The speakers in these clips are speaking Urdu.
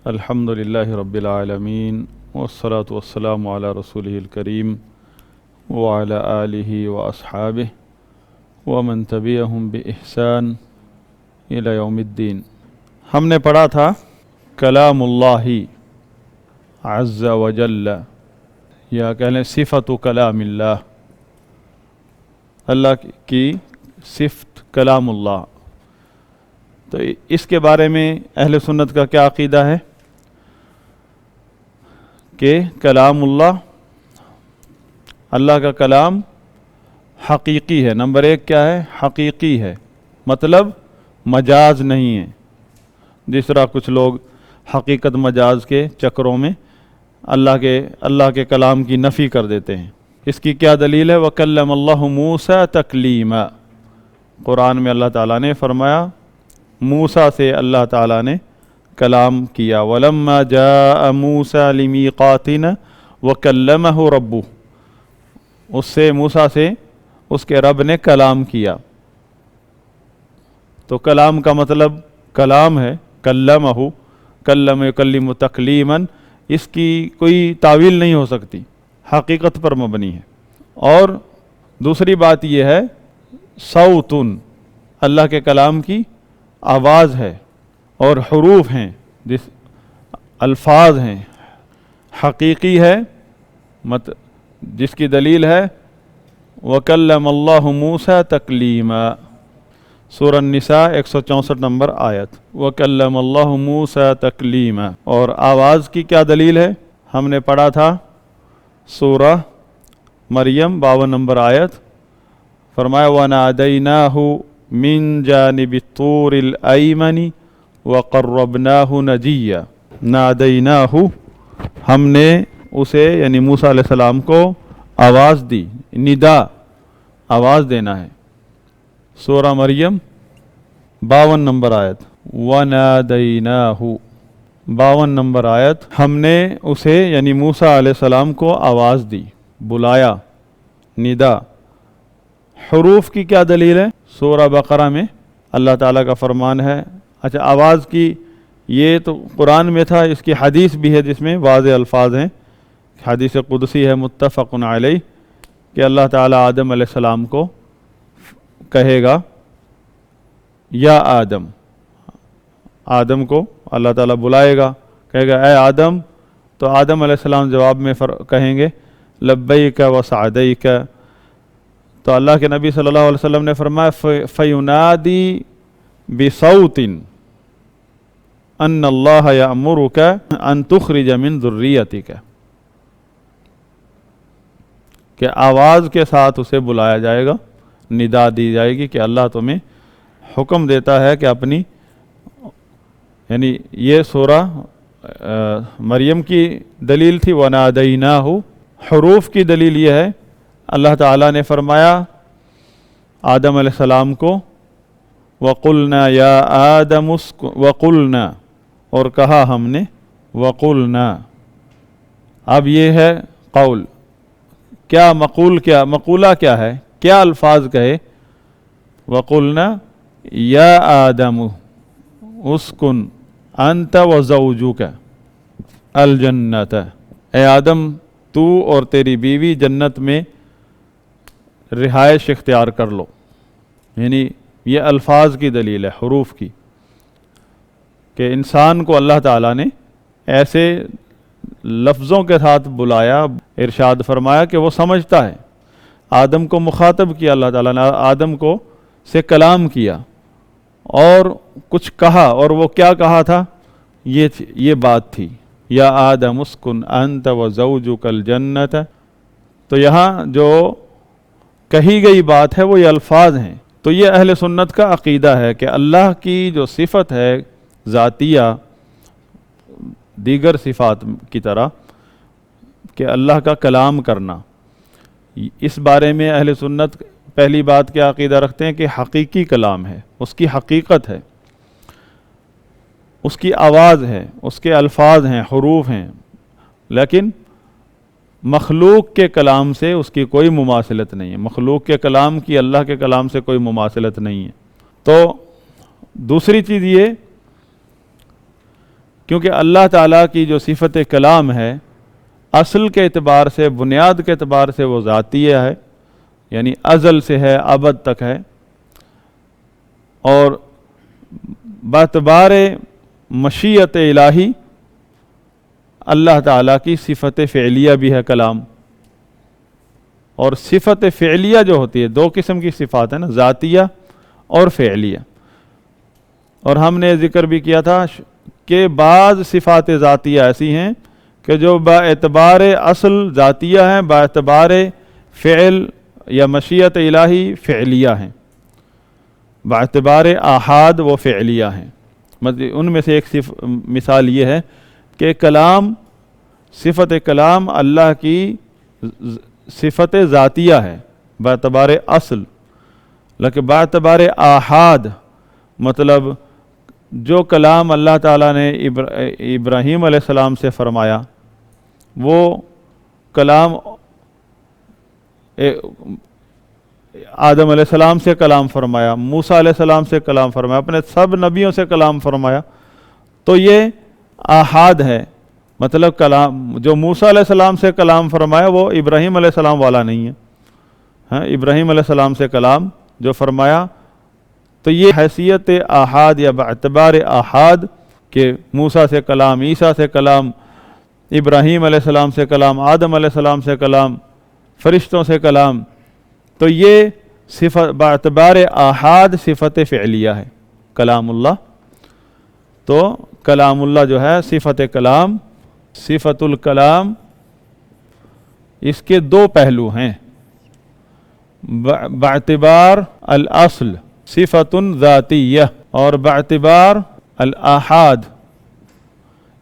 الحمدللہ رب العالمین والصلاة والسلام علی رسولہ الکریم وعلی آلہ واصحابہ ومن تبعہم بإحسان الی یوم الدین۔ ہم نے پڑھا تھا کلام اللہ عز وجل، یا کہہ لیں صفت کلام اللہ، اللہ کی صفت کلام اللہ۔ تو اس کے بارے میں اہل سنت کا کیا عقیدہ ہے کہ کلام اللہ کا کلام حقیقی ہے۔ نمبر ایک کیا ہے؟ حقیقی ہے، مطلب مجاز نہیں ہے، جس طرح کچھ لوگ حقیقت مجاز کے چکروں میں اللہ کے کلام کی نفی کر دیتے ہیں۔ اس کی کیا دلیل ہے؟ وَكَلَّمَ اللَّهُ مُوسَىٰ تَكْلِيمًا، قرآن میں اللہ تعالیٰ نے فرمایا موسیٰ سے اللہ تعالیٰ نے کلام کیا۔ وَلَمَّا جَاءَ مُوسَىٰ لِمِيقَاتِنَا وَكَلَّمَهُ رَبُّهُ، اس سے موسیٰ سے اس کے رب نے کلام کیا۔ تو کلام کا مطلب کلام ہے، کلمہ، کلم یکلم تکلیما، اس کی کوئی تعویل نہیں ہو سکتی، حقیقت پر مبنی ہے۔ اور دوسری بات یہ ہے صوتن، اللہ کے کلام کی آواز ہے، اور حروف ہیں، الفاظ ہیں، حقیقی ہے، جس کی دلیل ہے وَكَلَّمَ اللَّهُ مُوسَىٰ تَكْلِيمًا، سورہ النساء 164 نمبر آیت، وَكَلَّمَ اللَّهُ مُوسَىٰ تَكْلِيمًا۔ اور آواز کی کیا دلیل ہے؟ ہم نے پڑھا تھا سورہ مریم 52 نمبر آیت، فرمایا وَنَادَيْنَاهُ مِن جَانِبِ الطُّورِ الْأَيْمَنِ وَقَرَّبْنَاهُ نَجِيًّا، نَادَيْنَاهُ، ہم نے اسے یعنی موسیٰ علیہ السلام کو آواز دی، ندا، آواز دینا ہے۔ سورہ مریم 52 نمبر آیت، وَنَادَيْنَاهُ 52 نمبر آیت، ہم نے اسے یعنی موسیٰ علیہ السلام کو آواز دی، بلایا، ندا۔ حروف کی کیا دلیل ہے؟ سورہ بقرہ میں اللہ تعالیٰ کا فرمان ہے، اچھا آواز کی یہ تو قرآن میں تھا، اس کی حدیث بھی ہے جس میں واضح الفاظ ہیں، حدیث قدسی ہے متفق علیہ، کہ اللہ تعالیٰ آدم علیہ السلام کو کہے گا یا آدم کو اللہ تعالیٰ بلائے گا، کہے گا اے آدم، تو آدم علیہ السلام جواب میں کہیں گے لبیک وسعدیک، تو اللہ کے نبی صلی اللہ علیہ وسلم نے فرمایا فَيُنَادِي بِصَوْتٍ أَنَّ اللَّهَ يَأْمُرُكَ أَن تُخْرِجَ مِن ذُرِّيَّتِكَ، کہ آواز کے ساتھ اسے بلایا جائے گا، ندا دی جائے گی کہ اللہ تمہیں حکم دیتا ہے کہ اپنی، یعنی یہ سورہ مریم کی دلیل تھی وَنَادَيْنَاهُ۔ حروف کی دلیل یہ ہے، اللہ تعالیٰ نے فرمایا آدم علیہ السلام کو وَقُلْنَا يَا آدَمُ وَقُلْنَا، اور کہا ہم نے وَقُلْنَا۔ اب یہ ہے قول، کیا مقولہ کیا ہے، کیا الفاظ کہے؟ وَقُلْنَا يَا آدَمُ اسْكُنْ أَنْتَ وَزَوْجُكَ الْجَنَّةَ، اے آدم تو اور تیری بیوی جنت میں رہائش اختیار کر لو، یعنی یہ الفاظ کی دلیل ہے، حروف کی، کہ انسان کو اللہ تعالیٰ نے ایسے لفظوں کے ساتھ بلایا، ارشاد فرمایا کہ وہ سمجھتا ہے۔ آدم کو مخاطب کیا اللہ تعالیٰ نے، آدم کو سے کلام کیا اور کچھ کہا، اور وہ کیا کہا تھا؟ یہ بات تھی یا آدم اسکن انت وزوجک الجنت۔ تو یہاں جو کہی گئی بات ہے وہ یہ الفاظ ہیں۔ تو یہ اہل سنت کا عقیدہ ہے کہ اللہ کی جو صفت ہے ذاتیہ دیگر صفات کی طرح، کہ اللہ کا کلام کرنا، اس بارے میں اہل سنت پہلی بات کیا عقیدہ رکھتے ہیں کہ حقیقی کلام ہے، اس کی حقیقت ہے، اس کی آواز ہے، اس کے الفاظ ہیں، حروف ہیں، لیکن مخلوق کے کلام سے اس کی کوئی مماثلت نہیں ہے، مخلوق کے کلام کی اللہ کے کلام سے کوئی مماثلت نہیں ہے۔ تو دوسری چیز یہ کیونکہ اللہ تعالیٰ کی جو صفت کلام ہے اصل کے اعتبار سے، بنیاد کے اعتبار سے وہ ذاتیہ ہے، یعنی ازل سے ہے، ابد تک ہے، اور باعتبار مشیت الہی اللہ تعالیٰ کی صفت فعلیہ بھی ہے کلام۔ اور صفت فعلیہ جو ہوتی ہے، دو قسم کی صفات ہیں نا، ذاتیہ اور فعلیہ، اور ہم نے ذکر بھی کیا تھا کہ بعض صفات ذاتیہ ایسی ہیں کہ جو با اعتبار اصل ذاتیہ ہیں، با اعتبار فعل یا مشیت الہی فعلیہ ہیں، با اعتبار آحاد وہ فعلیہ ہیں۔ مطلب ان میں سے ایک مثال یہ ہے کہ کلام، صفت کلام اللہ کی صفت ذاتیہ ہے با اعتبار اصل، لیکن با اعتبار آحاد مطلب جو کلام اللہ تعالیٰ نے ابراہیم علیہ السلام سے فرمایا، وہ کلام آدم علیہ السلام سے کلام فرمایا، موسیٰ علیہ السلام سے کلام فرمایا، اپنے سب نبیوں سے کلام فرمایا، تو یہ آحاد ہے۔ مطلب کلام جو موسیٰ علیہ السلام سے کلام فرمایا وہ ابراہیم علیہ السلام والا نہیں ہے، ہاں، ابراہیم علیہ السلام سے کلام جو فرمایا تو یہ حیثیت آحاد یا باعتبار آحاد کہ موسیٰ سے کلام، عیسیٰ سے کلام، ابراہیم علیہ السلام سے کلام، آدم علیہ السلام سے کلام، فرشتوں سے کلام، تو یہ صفت باعتبار آحاد صفت فعلیہ ہے کلام اللہ۔ تو کلام اللہ جو ہے صفت کلام، صفت الکلام، اس کے دو پہلو ہیں، باعتبار الاصل صفت ذاتیہ اور باعتبار الآحاد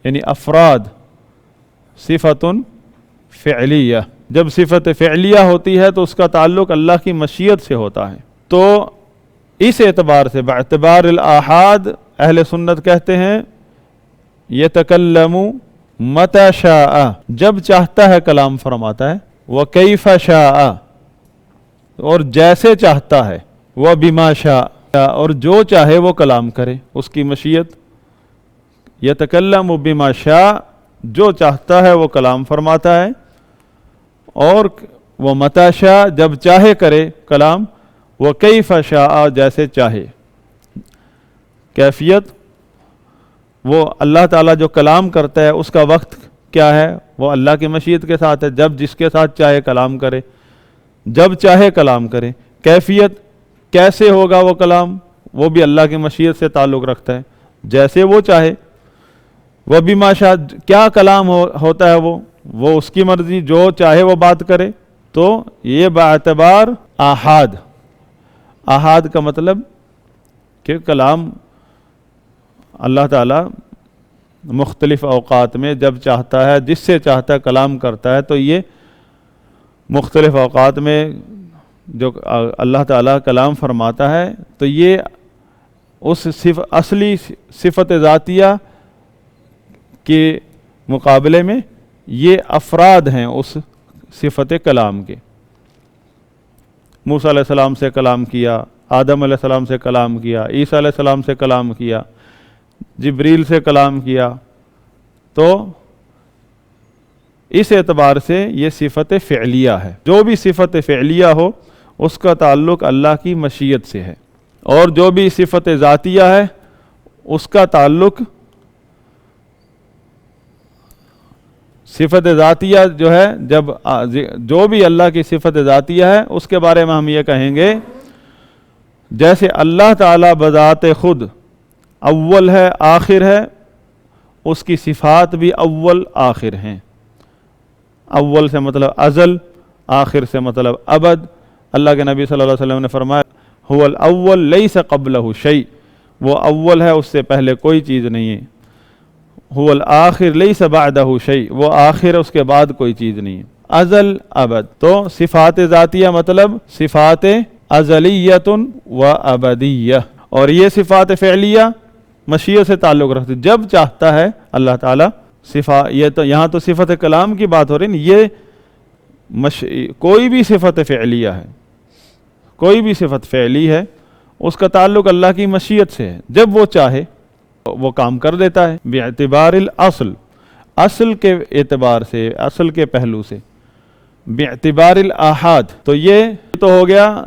یعنی افراد صفت فعلیہ۔ جب صفت فعلیہ ہوتی ہے تو اس کا تعلق اللہ کی مشیت سے ہوتا ہے، تو اس اعتبار سے باعتبار الآحاد اہل سنت کہتے ہیں یتکلم متی شاء، جب چاہتا ہے کلام فرماتا ہے، وکیف شاء، اور جیسے چاہتا ہے، وبما شاء، اور جو چاہے وہ کلام کرے، اس کی مشیت۔ یتکلم بما شاء، جو چاہتا ہے وہ کلام فرماتا ہے، اور وہ متی شاء، جب چاہے کرے کلام، وکیف شاء، جیسے چاہے۔ کیفیت، وہ اللہ تعالیٰ جو کلام کرتا ہے اس کا وقت کیا ہے، وہ اللہ کی مشیت کے ساتھ ہے، جب جس کے ساتھ چاہے کلام کرے، جب چاہے کلام کرے۔ کیفیت، کیسے ہوگا وہ کلام، وہ بھی اللہ کی مشیت سے تعلق رکھتا ہے، جیسے وہ چاہے۔ وبما شاء، کیا کلام ہوتا ہے وہ اس کی مرضی، جو چاہے وہ بات کرے۔ تو یہ باعتبار آحاد، آحاد کا مطلب کہ کلام اللہ تعالیٰ مختلف اوقات میں جب چاہتا ہے، جس سے چاہتا ہے کلام کرتا ہے، تو یہ مختلف اوقات میں جو اللہ تعالیٰ کلام فرماتا ہے تو یہ اس اصلی صفت ذاتیہ کے مقابلے میں یہ افراد ہیں اس صفت کلام کے۔ موسیٰ علیہ السلام سے کلام کیا، آدم علیہ السلام سے کلام کیا، عیسیٰ علیہ السلام سے کلام کیا، جبریل سے کلام کیا، تو اس اعتبار سے یہ صفت فعلیہ ہے۔ جو بھی صفت فعلیہ ہو اس کا تعلق اللہ کی مشیت سے ہے، اور جو بھی صفت ذاتیہ ہے اس کا تعلق صفت ذاتیہ جو ہے، جو بھی اللہ کی صفت ذاتیہ ہے اس کے بارے میں ہم یہ کہیں گے جیسے اللہ تعالیٰ بذات خود اول ہے، آخر ہے، اس کی صفات بھی اول آخر ہیں۔ اول سے مطلب ازل، آخر سے مطلب ابد۔ اللہ کے نبی صلی اللہ علیہ وسلم نے فرمایا هو الاول لیس قبلہ شیء، وہ اول ہے، اس سے پہلے کوئی چیز نہیں ہے۔ هو الآخر لیس بعدہ شیء، وہ آخر ہے، اس کے بعد کوئی چیز نہیں ہے۔ ازل ابد، تو صفات ذاتیہ مطلب صفات ازلیت و ابدیہ، اور یہ صفات فعلیہ مشیت سے تعلق رکھتے، جب چاہتا ہے اللہ تعالیٰ یہ تو یہاں تو صفت کلام کی بات ہو رہی ہے، یہ کوئی بھی صفت فعلیہ ہے، کوئی بھی صفت فعلی ہے، اس کا تعلق اللہ کی مشیت سے ہے، جب وہ چاہے وہ کام کر دیتا ہے۔ باعتبار الاصل، اصل کے اعتبار سے، اصل کے پہلو سے۔ باعتبار الاحاد، تو یہ تو ہو گیا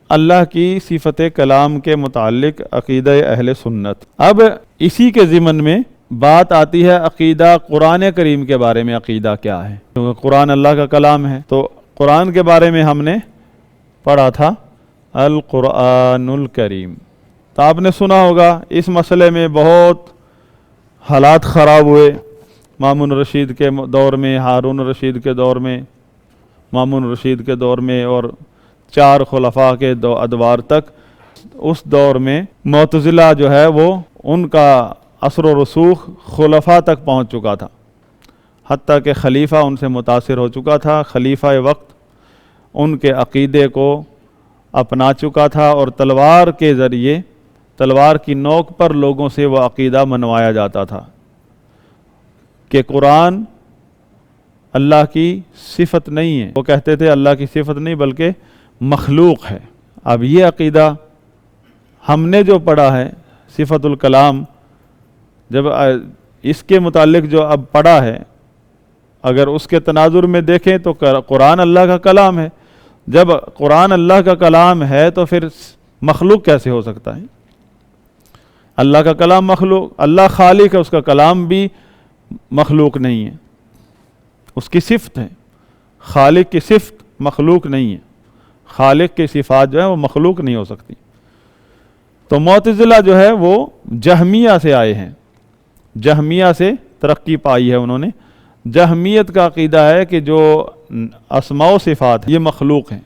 اللہ کی صفت کلام کے متعلق عقیدہ اہل سنت۔ اب اسی کے ضمن میں بات آتی ہے عقیدہ قرآن کریم کے بارے میں، عقیدہ کیا ہے؟ کیونکہ قرآن اللہ کا کلام ہے، تو قرآن کے بارے میں ہم نے پڑھا تھا القرآن الکریم۔ تو آپ نے سنا ہوگا اس مسئلے میں بہت حالات خراب ہوئے، مامون الرشید کے دور میں، ہارون الرشید کے دور میں، مامون الرشید کے دور میں، اور 4 خلفاء کے ادوار تک۔ اس دور میں معتزلہ جو ہے وہ ان کا اثر و رسوخ خلفاء تک پہنچ چکا تھا، حتیٰ کہ خلیفہ ان سے متاثر ہو چکا تھا، خلیفہ وقت ان کے عقیدے کو اپنا چکا تھا، اور تلوار کے ذریعے، تلوار کی نوک پر لوگوں سے وہ عقیدہ منوایا جاتا تھا کہ قرآن اللہ کی صفت نہیں ہے۔ وہ کہتے تھے اللہ کی صفت نہیں بلکہ مخلوق ہے۔ اب یہ عقیدہ ہم نے جو پڑھا ہے صفت الکلام، جب اس کے متعلق جو اب پڑھا ہے، اگر اس کے تناظر میں دیکھیں تو قرآن اللہ کا کلام ہے۔ جب قرآن اللہ کا کلام ہے تو پھر مخلوق کیسے ہو سکتا ہے؟ اللہ کا کلام مخلوق، اللہ خالق ہے، اس کا کلام بھی مخلوق نہیں ہے، اس کی صفت ہے۔ خالق کی صفت مخلوق نہیں ہے، خالق کی صفات جو ہے وہ مخلوق نہیں ہو سکتی۔ تو معتزلہ جو ہے وہ جہمیہ سے آئے ہیں، جہمیہ سے ترقی پائی ہے انہوں نے۔ جہمیت کا عقیدہ ہے کہ جو اسماء و صفات یہ مخلوق ہیں۔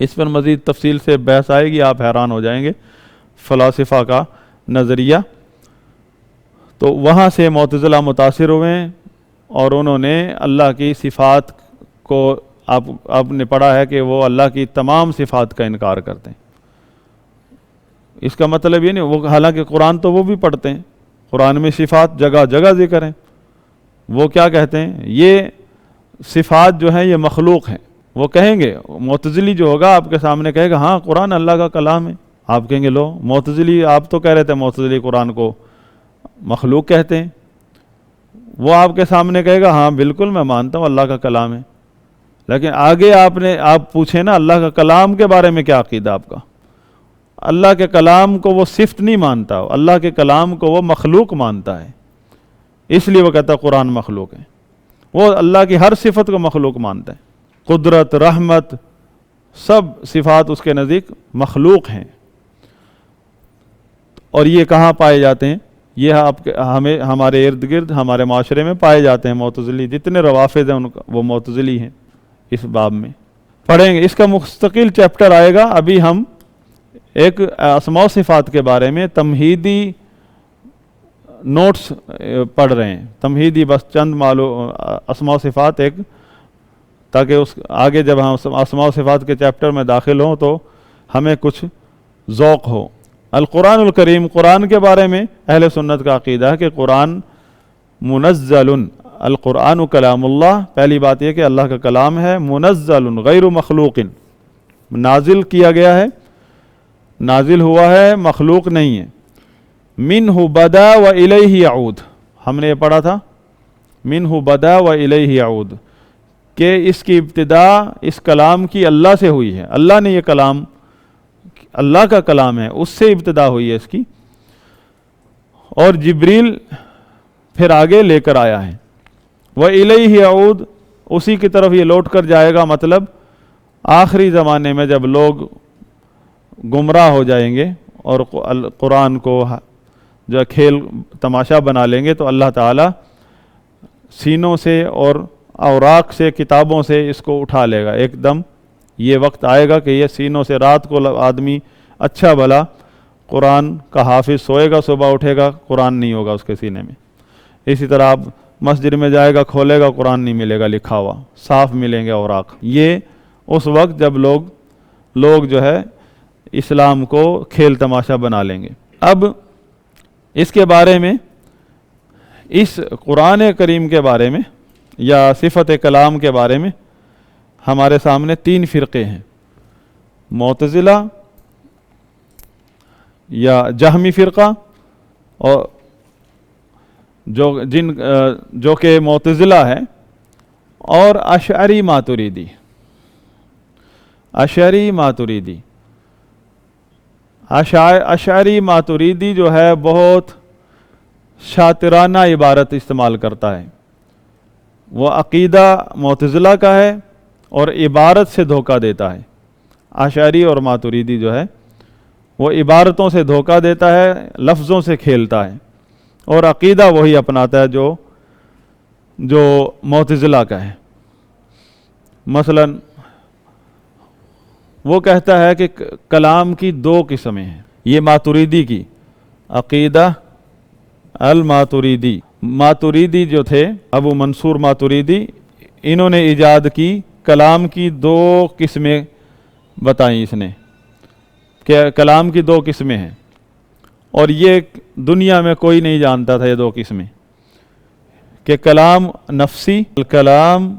اس پر مزید تفصیل سے بحث آئے گی، آپ حیران ہو جائیں گے، فلاسفہ کا نظریہ۔ تو وہاں سے معتزلہ متاثر ہوئے ہیں، اور انہوں نے اللہ کی صفات کو، آپ نے پڑھا ہے کہ وہ اللہ کی تمام صفات کا انکار کرتے ہیں۔ اس کا مطلب یہ نہیں، وہ حالانکہ قرآن تو وہ بھی پڑھتے ہیں، قرآن میں صفات جگہ جگہ ذکر ہیں۔ وہ کیا کہتے ہیں؟ یہ صفات جو ہیں یہ مخلوق ہیں۔ وہ کہیں گے، معتزلی جو ہوگا آپ کے سامنے کہے گا ہاں قرآن اللہ کا کلام ہے، آپ کہیں گے لو معتزلی، آپ تو کہہ رہے تھے معتزلی قرآن کو مخلوق کہتے ہیں۔ وہ آپ کے سامنے کہے گا ہاں بالکل میں مانتا ہوں اللہ کا کلام ہے، لیکن آگے آپ پوچھیں نا اللہ کا کلام کے بارے میں کیا عقیدہ آپ کا؟ اللہ کے کلام کو وہ صفت نہیں مانتا، اللہ کے کلام کو وہ مخلوق مانتا ہے، اس لیے وہ کہتا ہے قرآن مخلوق ہے۔ وہ اللہ کی ہر صفت کو مخلوق مانتا ہے، قدرت، رحمت، سب صفات اس کے نزدیک مخلوق ہیں۔ اور یہ کہاں پائے جاتے ہیں؟ یہ ہمارے ارد گرد، ہمارے معاشرے میں پائے جاتے ہیں معتزلی، جتنے روافض ہیں وہ معتزلی ہیں۔ اس باب میں پڑھیں گے، اس کا مستقل چیپٹر آئے گا۔ ابھی ہم ایک اسماء و صفات کے بارے میں تمہیدی نوٹس پڑھ رہے ہیں، تمہیدی بس چند اسماء و صفات ایک، تاکہ اس آگے جب ہم اسماء و صفات کے چیپٹر میں داخل ہوں تو ہمیں کچھ ذوق ہو۔ القرآن الکریم، قرآن کے بارے میں اہل سنت کا عقیدہ ہے کہ قرآن منزل، القرآن کلام اللہ، پہلی بات یہ کہ اللہ کا کلام ہے، منزل غیر مخلوق، نازل کیا گیا ہے، نازل ہوا ہے، مخلوق نہیں ہے۔ منہ بدا و الیہ یعود، ہم نے یہ پڑھا تھا، منہ بدا و الیہ یعود، کہ اس کی ابتدا اس کلام کی اللہ سے ہوئی ہے، اللہ نے یہ کلام، اللہ کا کلام ہے، اس سے ابتدا ہوئی ہے اس کی، اور جبریل پھر آگے لے کر آیا ہے۔ وَإِلَيْهِ يَعُودُ، اسی کی طرف یہ لوٹ کر جائے گا، مطلب آخری زمانے میں جب لوگ گمراہ ہو جائیں گے اور قرآن کو جو کھیل تماشا بنا لیں گے، تو اللہ تعالیٰ سینوں سے اور اوراق سے، کتابوں سے اس کو اٹھا لے گا۔ ایک دم یہ وقت آئے گا کہ یہ سینوں سے، رات کو آدمی اچھا بھلا قرآن کا حافظ سوئے گا، صبح اٹھے گا قرآن نہیں ہوگا اس کے سینے میں۔ اسی طرح آپ مسجد میں جائے گا، کھولے گا، قرآن نہیں ملے گا لکھا ہوا، صاف ملیں گے اوراق۔ یہ اس وقت جب لوگ جو ہے اسلام کو کھیل تماشا بنا لیں گے۔ اب اس کے بارے میں، اس قرآن کریم کے بارے میں یا صفت کلام کے بارے میں ہمارے سامنے 3 فرقے ہیں، معتزلہ یا جہمی فرقہ اور جو کہ معتزلہ ہے، اور اشعری ماتریدی۔ اشعری ماتریدی جو ہے بہت شاطرانہ عبارت استعمال کرتا ہے، وہ عقیدہ معتزلہ کا ہے اور عبارت سے دھوکہ دیتا ہے۔ اشعری اور ماتریدی جو ہے وہ عبارتوں سے دھوکہ دیتا ہے، لفظوں سے کھیلتا ہے، اور عقیدہ وہی اپناتا ہے جو معتزلہ کا ہے۔ مثلا وہ کہتا ہے کہ کلام کی دو قسمیں ہیں، یہ ماتریدی کی عقیدہ الماتریدی۔ ماتریدی جو تھے ابو منصور ماتریدی، انہوں نے ایجاد کی کلام کی دو قسمیں بتائیں اس نے، کہ کلام کی دو قسمیں ہیں، اور یہ دنیا میں کوئی نہیں جانتا تھا یہ دو قسمیں، کہ کلام نفسی، الکلام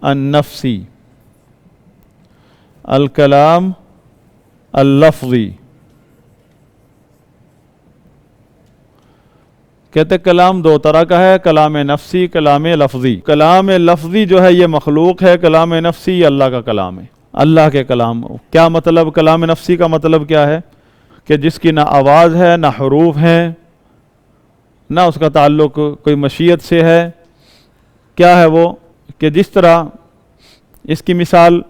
النفسی، الکلام اللفظی۔ کہتے کلام دو طرح کا ہے، کلام نفسی، کلام لفظی۔ کلام لفظی جو ہے یہ مخلوق ہے، کلام نفسی یہ اللہ کا کلام ہے، اللہ کے کلام۔ کیا مطلب کلام نفسی کا مطلب کیا ہے؟ کہ جس کی نہ آواز ہے، نہ حروف ہیں، نہ اس کا تعلق کوئی مشیت سے ہے۔ کیا ہے وہ؟ کہ جس طرح اس کی مثال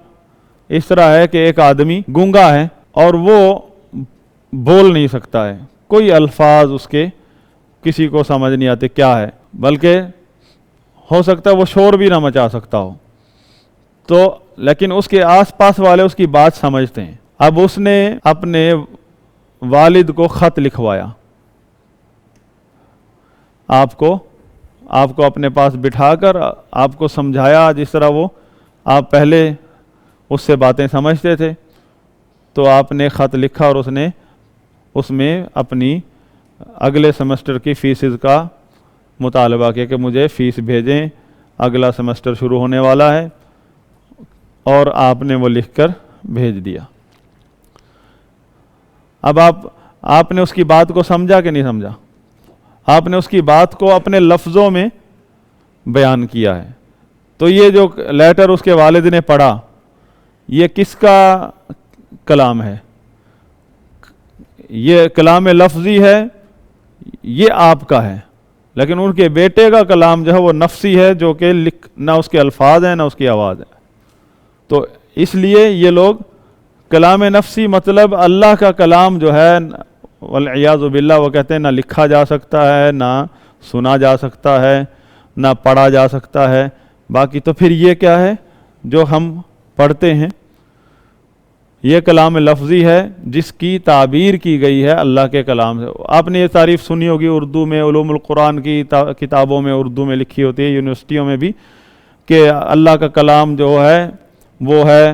اس طرح ہے کہ ایک آدمی گونگا ہے اور وہ بول نہیں سکتا ہے، کوئی الفاظ اس کے کسی کو سمجھ نہیں آتے کیا ہے، بلکہ ہو سکتا ہے وہ شور بھی نہ مچا سکتا ہو، تو لیکن اس کے آس پاس والے اس کی بات سمجھتے ہیں۔ اب اس نے اپنے والد کو خط لکھوایا، آپ کو اپنے پاس بٹھا کر آپ کو سمجھایا، جس طرح وہ آپ پہلے اس سے باتیں سمجھتے تھے، تو آپ نے خط لکھا اور اس میں اپنی اگلے سیمسٹر کی فیسز کا مطالبہ کیا کہ مجھے فیس بھیجیں، اگلا سیمسٹر شروع ہونے والا ہے، اور آپ نے وہ لکھ کر بھیج دیا۔ اب آپ نے اس کی بات کو سمجھا کہ نہیں سمجھا؟ آپ نے اس کی بات کو اپنے لفظوں میں بیان کیا ہے۔ تو یہ جو لیٹر اس کے والد نے پڑھا، یہ کس کا کلام ہے؟ یہ کلام لفظی ہے، یہ آپ کا ہے، لیکن ان کے بیٹے کا کلام جو ہے وہ نفسی ہے، جو کہ نہ اس کے الفاظ ہیں نہ اس کی آواز ہے۔ تو اس لیے یہ لوگ کلام نفسی مطلب اللہ کا کلام جو ہے والعیاذ باللہ، وہ کہتے ہیں نہ لکھا جا سکتا ہے، نہ سنا جا سکتا ہے، نہ پڑھا جا سکتا ہے۔ باقی تو پھر یہ کیا ہے جو ہم پڑھتے ہیں؟ یہ کلام لفظی ہے جس کی تعبیر کی گئی ہے اللہ کے کلام سے۔ آپ نے یہ تعریف سنی ہوگی اردو میں، علوم القرآن کی کتابوں میں اردو میں لکھی ہوتی ہے، یونیورسٹیوں میں بھی، کہ اللہ کا کلام جو ہے وہ ہے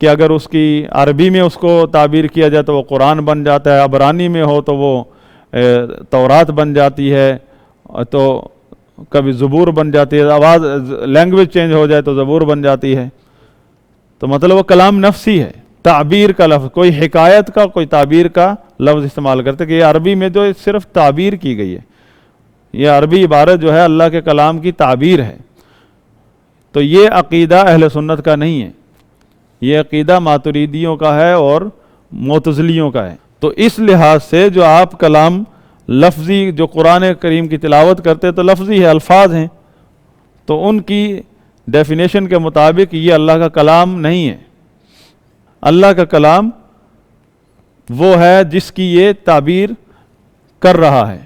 کہ اگر اس کی عربی میں اس کو تعبیر کیا جائے تو وہ قرآن بن جاتا ہے، عبرانی میں ہو تو وہ تورات بن جاتی ہے، تو کبھی زبور بن جاتی ہے، آواز لینگویج چینج ہو جائے تو زبور بن جاتی ہے۔ تو مطلب وہ کلام نفسی ہے، تعبیر کا لفظ، کوئی حکایت کا کوئی تعبیر کا لفظ استعمال کرتے کہ یہ عربی میں جو صرف تعبیر کی گئی ہے، یہ عربی عبارت جو ہے اللہ کے کلام کی تعبیر ہے۔ تو یہ عقیدہ اہل سنت کا نہیں ہے، یہ عقیدہ ماتریدیوں کا ہے اور معتزلیوں کا ہے۔ تو اس لحاظ سے جو آپ کلام لفظی جو قرآن کریم کی تلاوت کرتے تو لفظی ہے، الفاظ ہیں، تو ان کی ڈیفینیشن کے مطابق یہ اللہ کا کلام نہیں ہے۔ اللہ کا کلام وہ ہے جس کی یہ تعبیر کر رہا ہے۔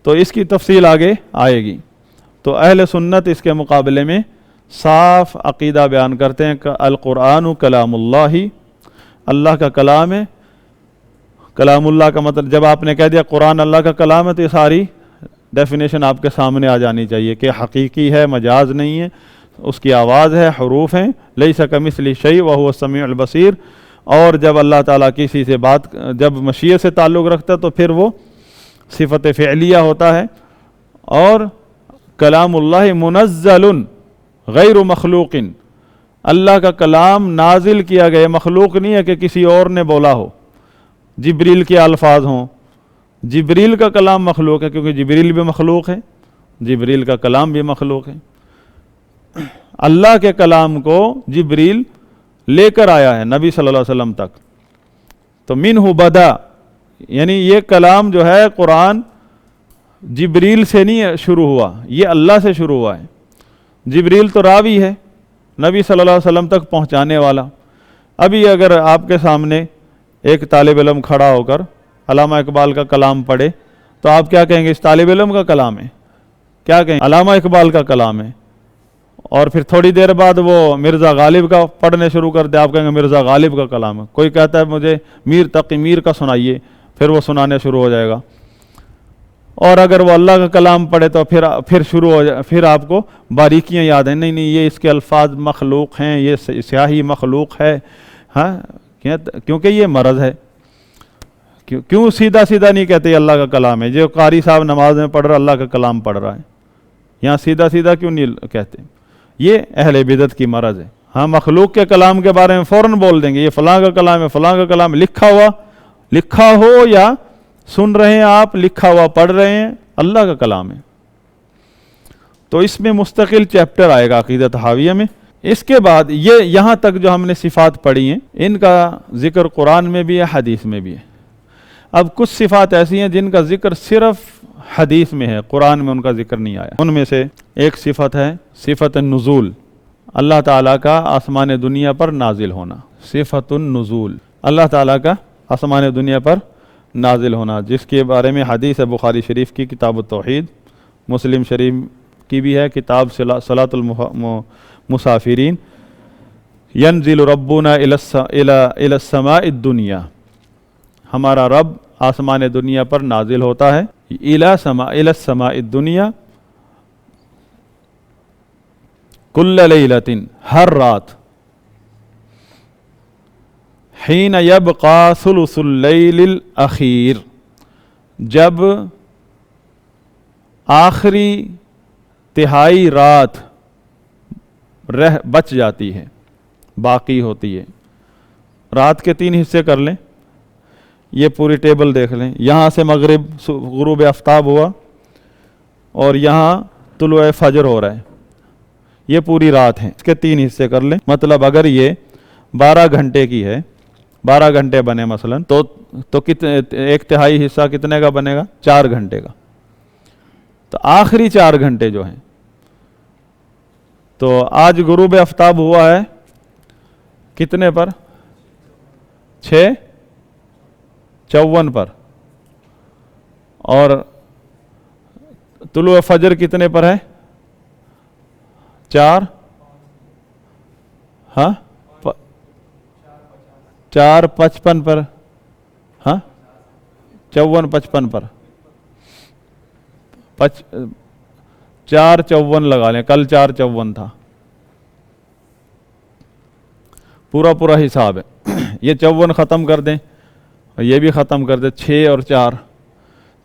تو اس کی تفصیل آگے آئے گی۔ تو اہل سنت اس کے مقابلے میں صاف عقیدہ بیان کرتے ہیں کہ القرآن کلام اللہ، اللہ کا کلام ہے۔ کلام اللہ کا مطلب جب آپ نے کہہ دیا قرآن اللہ کا کلام ہے تو یہ ساری ڈیفینیشن آپ کے سامنے آ جانی چاہیے کہ حقیقی ہے، مجاز نہیں ہے، اس کی آواز ہے، حروف ہیں، لیس کمثلہ شیء وہو السمیع البصیر۔ اور جب اللہ تعالیٰ کسی سے بات جب مشیت سے تعلق رکھتا ہے تو پھر وہ صفت فعلیہ ہوتا ہے۔ اور کلام اللہ منزل غیر مخلوق، اللہ کا کلام نازل کیا گیا، مخلوق نہیں ہے کہ کسی اور نے بولا ہو، جبریل کے الفاظ ہوں جبریل کا کلام مخلوق ہے کیونکہ جبریل بھی مخلوق ہے، جبریل کا کلام بھی مخلوق ہے۔ اللہ کے کلام کو جبریل لے کر آیا ہے نبی صلی اللہ علیہ وسلم تک، تو منہ بدا، یعنی یہ کلام جو ہے قرآن جبریل سے نہیں شروع ہوا، یہ اللہ سے شروع ہوا ہے۔ جبریل تو راوی ہے، نبی صلی اللہ علیہ وسلم تک پہنچانے والا۔ ابھی اگر آپ کے سامنے ایک طالب علم کھڑا ہو کر علامہ اقبال کا کلام پڑھے تو آپ کیا کہیں گے؟ اس طالب علم کا کلام ہے؟ کیا کہیں؟ علامہ اقبال کا کلام ہے۔ اور پھر تھوڑی دیر بعد وہ مرزا غالب کا پڑھنے شروع کر دے، آپ کہیں گے مرزا غالب کا کلام ہے۔ کوئی کہتا ہے مجھے میر تقی میر کا سنائیے، پھر وہ سنانے شروع ہو جائے گا۔ اور اگر وہ اللہ کا کلام پڑھے تو پھر شروع ہو جائے، پھر آپ کو باریکیاں یاد ہیں، نہیں یہ اس کے الفاظ مخلوق ہیں، یہ سیاہی مخلوق ہے، ہاں کیونکہ یہ مرض ہے۔ کیوں سیدھا سیدھا نہیں کہتے اللہ کا کلام ہے؟ جو قاری صاحب نماز میں پڑھ رہا اللہ کا کلام پڑھ رہا ہے، یہاں سیدھا سیدھا کیوں نہیں کہتے؟ یہ اہل بدعت کی مرض ہے۔ ہاں مخلوق کے کلام کے بارے میں فوراً بول دیں گے یہ فلاں کا کلام ہے، فلاں کا کلام ہے، لکھا ہو یا سن رہے ہیں آپ، لکھا ہوا پڑھ رہے ہیں، اللہ کا کلام ہے۔ تو اس میں مستقل چیپٹر آئے گا عقیدہ طحاویہ میں۔ اس کے بعد یہ یہاں تک جو ہم نے صفات پڑھی ہیں ان کا ذکر قرآن میں بھی ہے، حدیث میں بھی ہے۔ اب کچھ صفات ایسی ہیں جن کا ذکر صرف حدیث میں ہے، قرآن میں ان کا ذکر نہیں آیا۔ ان میں سے ایک صفت ہے صفت النزول، اللہ تعالیٰ کا آسمان دنیا پر نازل ہونا۔ صفت النزول، اللہ تعالیٰ کا آسمان دنیا پر نازل ہونا، جس کے بارے میں حدیث ہے بخاری شریف کی کتاب التوحید، مسلم شریف کی بھی ہے کتاب صلاۃ المسافرین، ینزل ربنا الی السماء الدنیا، ہمارا رب آسمان دنیا پر نازل ہوتا ہے، الی السماء الدنیا کل لیلۃ، ہر رات، حین یبقی ثلث اللیل الاخیر، جب آخری تہائی رات بچ جاتی ہے، باقی ہوتی ہے۔ رات کے 3 حصے کر لیں، یہ پوری ٹیبل دیکھ لیں، یہاں سے مغرب غروب آفتاب ہوا اور یہاں طلوع فجر ہو رہا ہے، یہ پوری رات ہے، اس کے 3 حصے کر لیں۔ مطلب اگر یہ 12 گھنٹے کی ہے، 12 گھنٹے بنے مثلا تو کتنے، 1/3 حصہ کتنے کا بنے گا؟ 4 گھنٹے کا۔ تو آخری 4 گھنٹے جو ہیں، تو آج غروب آفتاب ہوا ہے کتنے پر؟ 6:54 پر، اور طلوع فجر کتنے پر ہے؟ 4 ہاں 4:55 پر، ہاں 54:55 پر، 4:54 لگا لیں، کل 4:54 تھا، پورا حساب ہے۔ یہ 54 ختم کر دیں اور یہ بھی ختم کر دیں، 6 اور 4،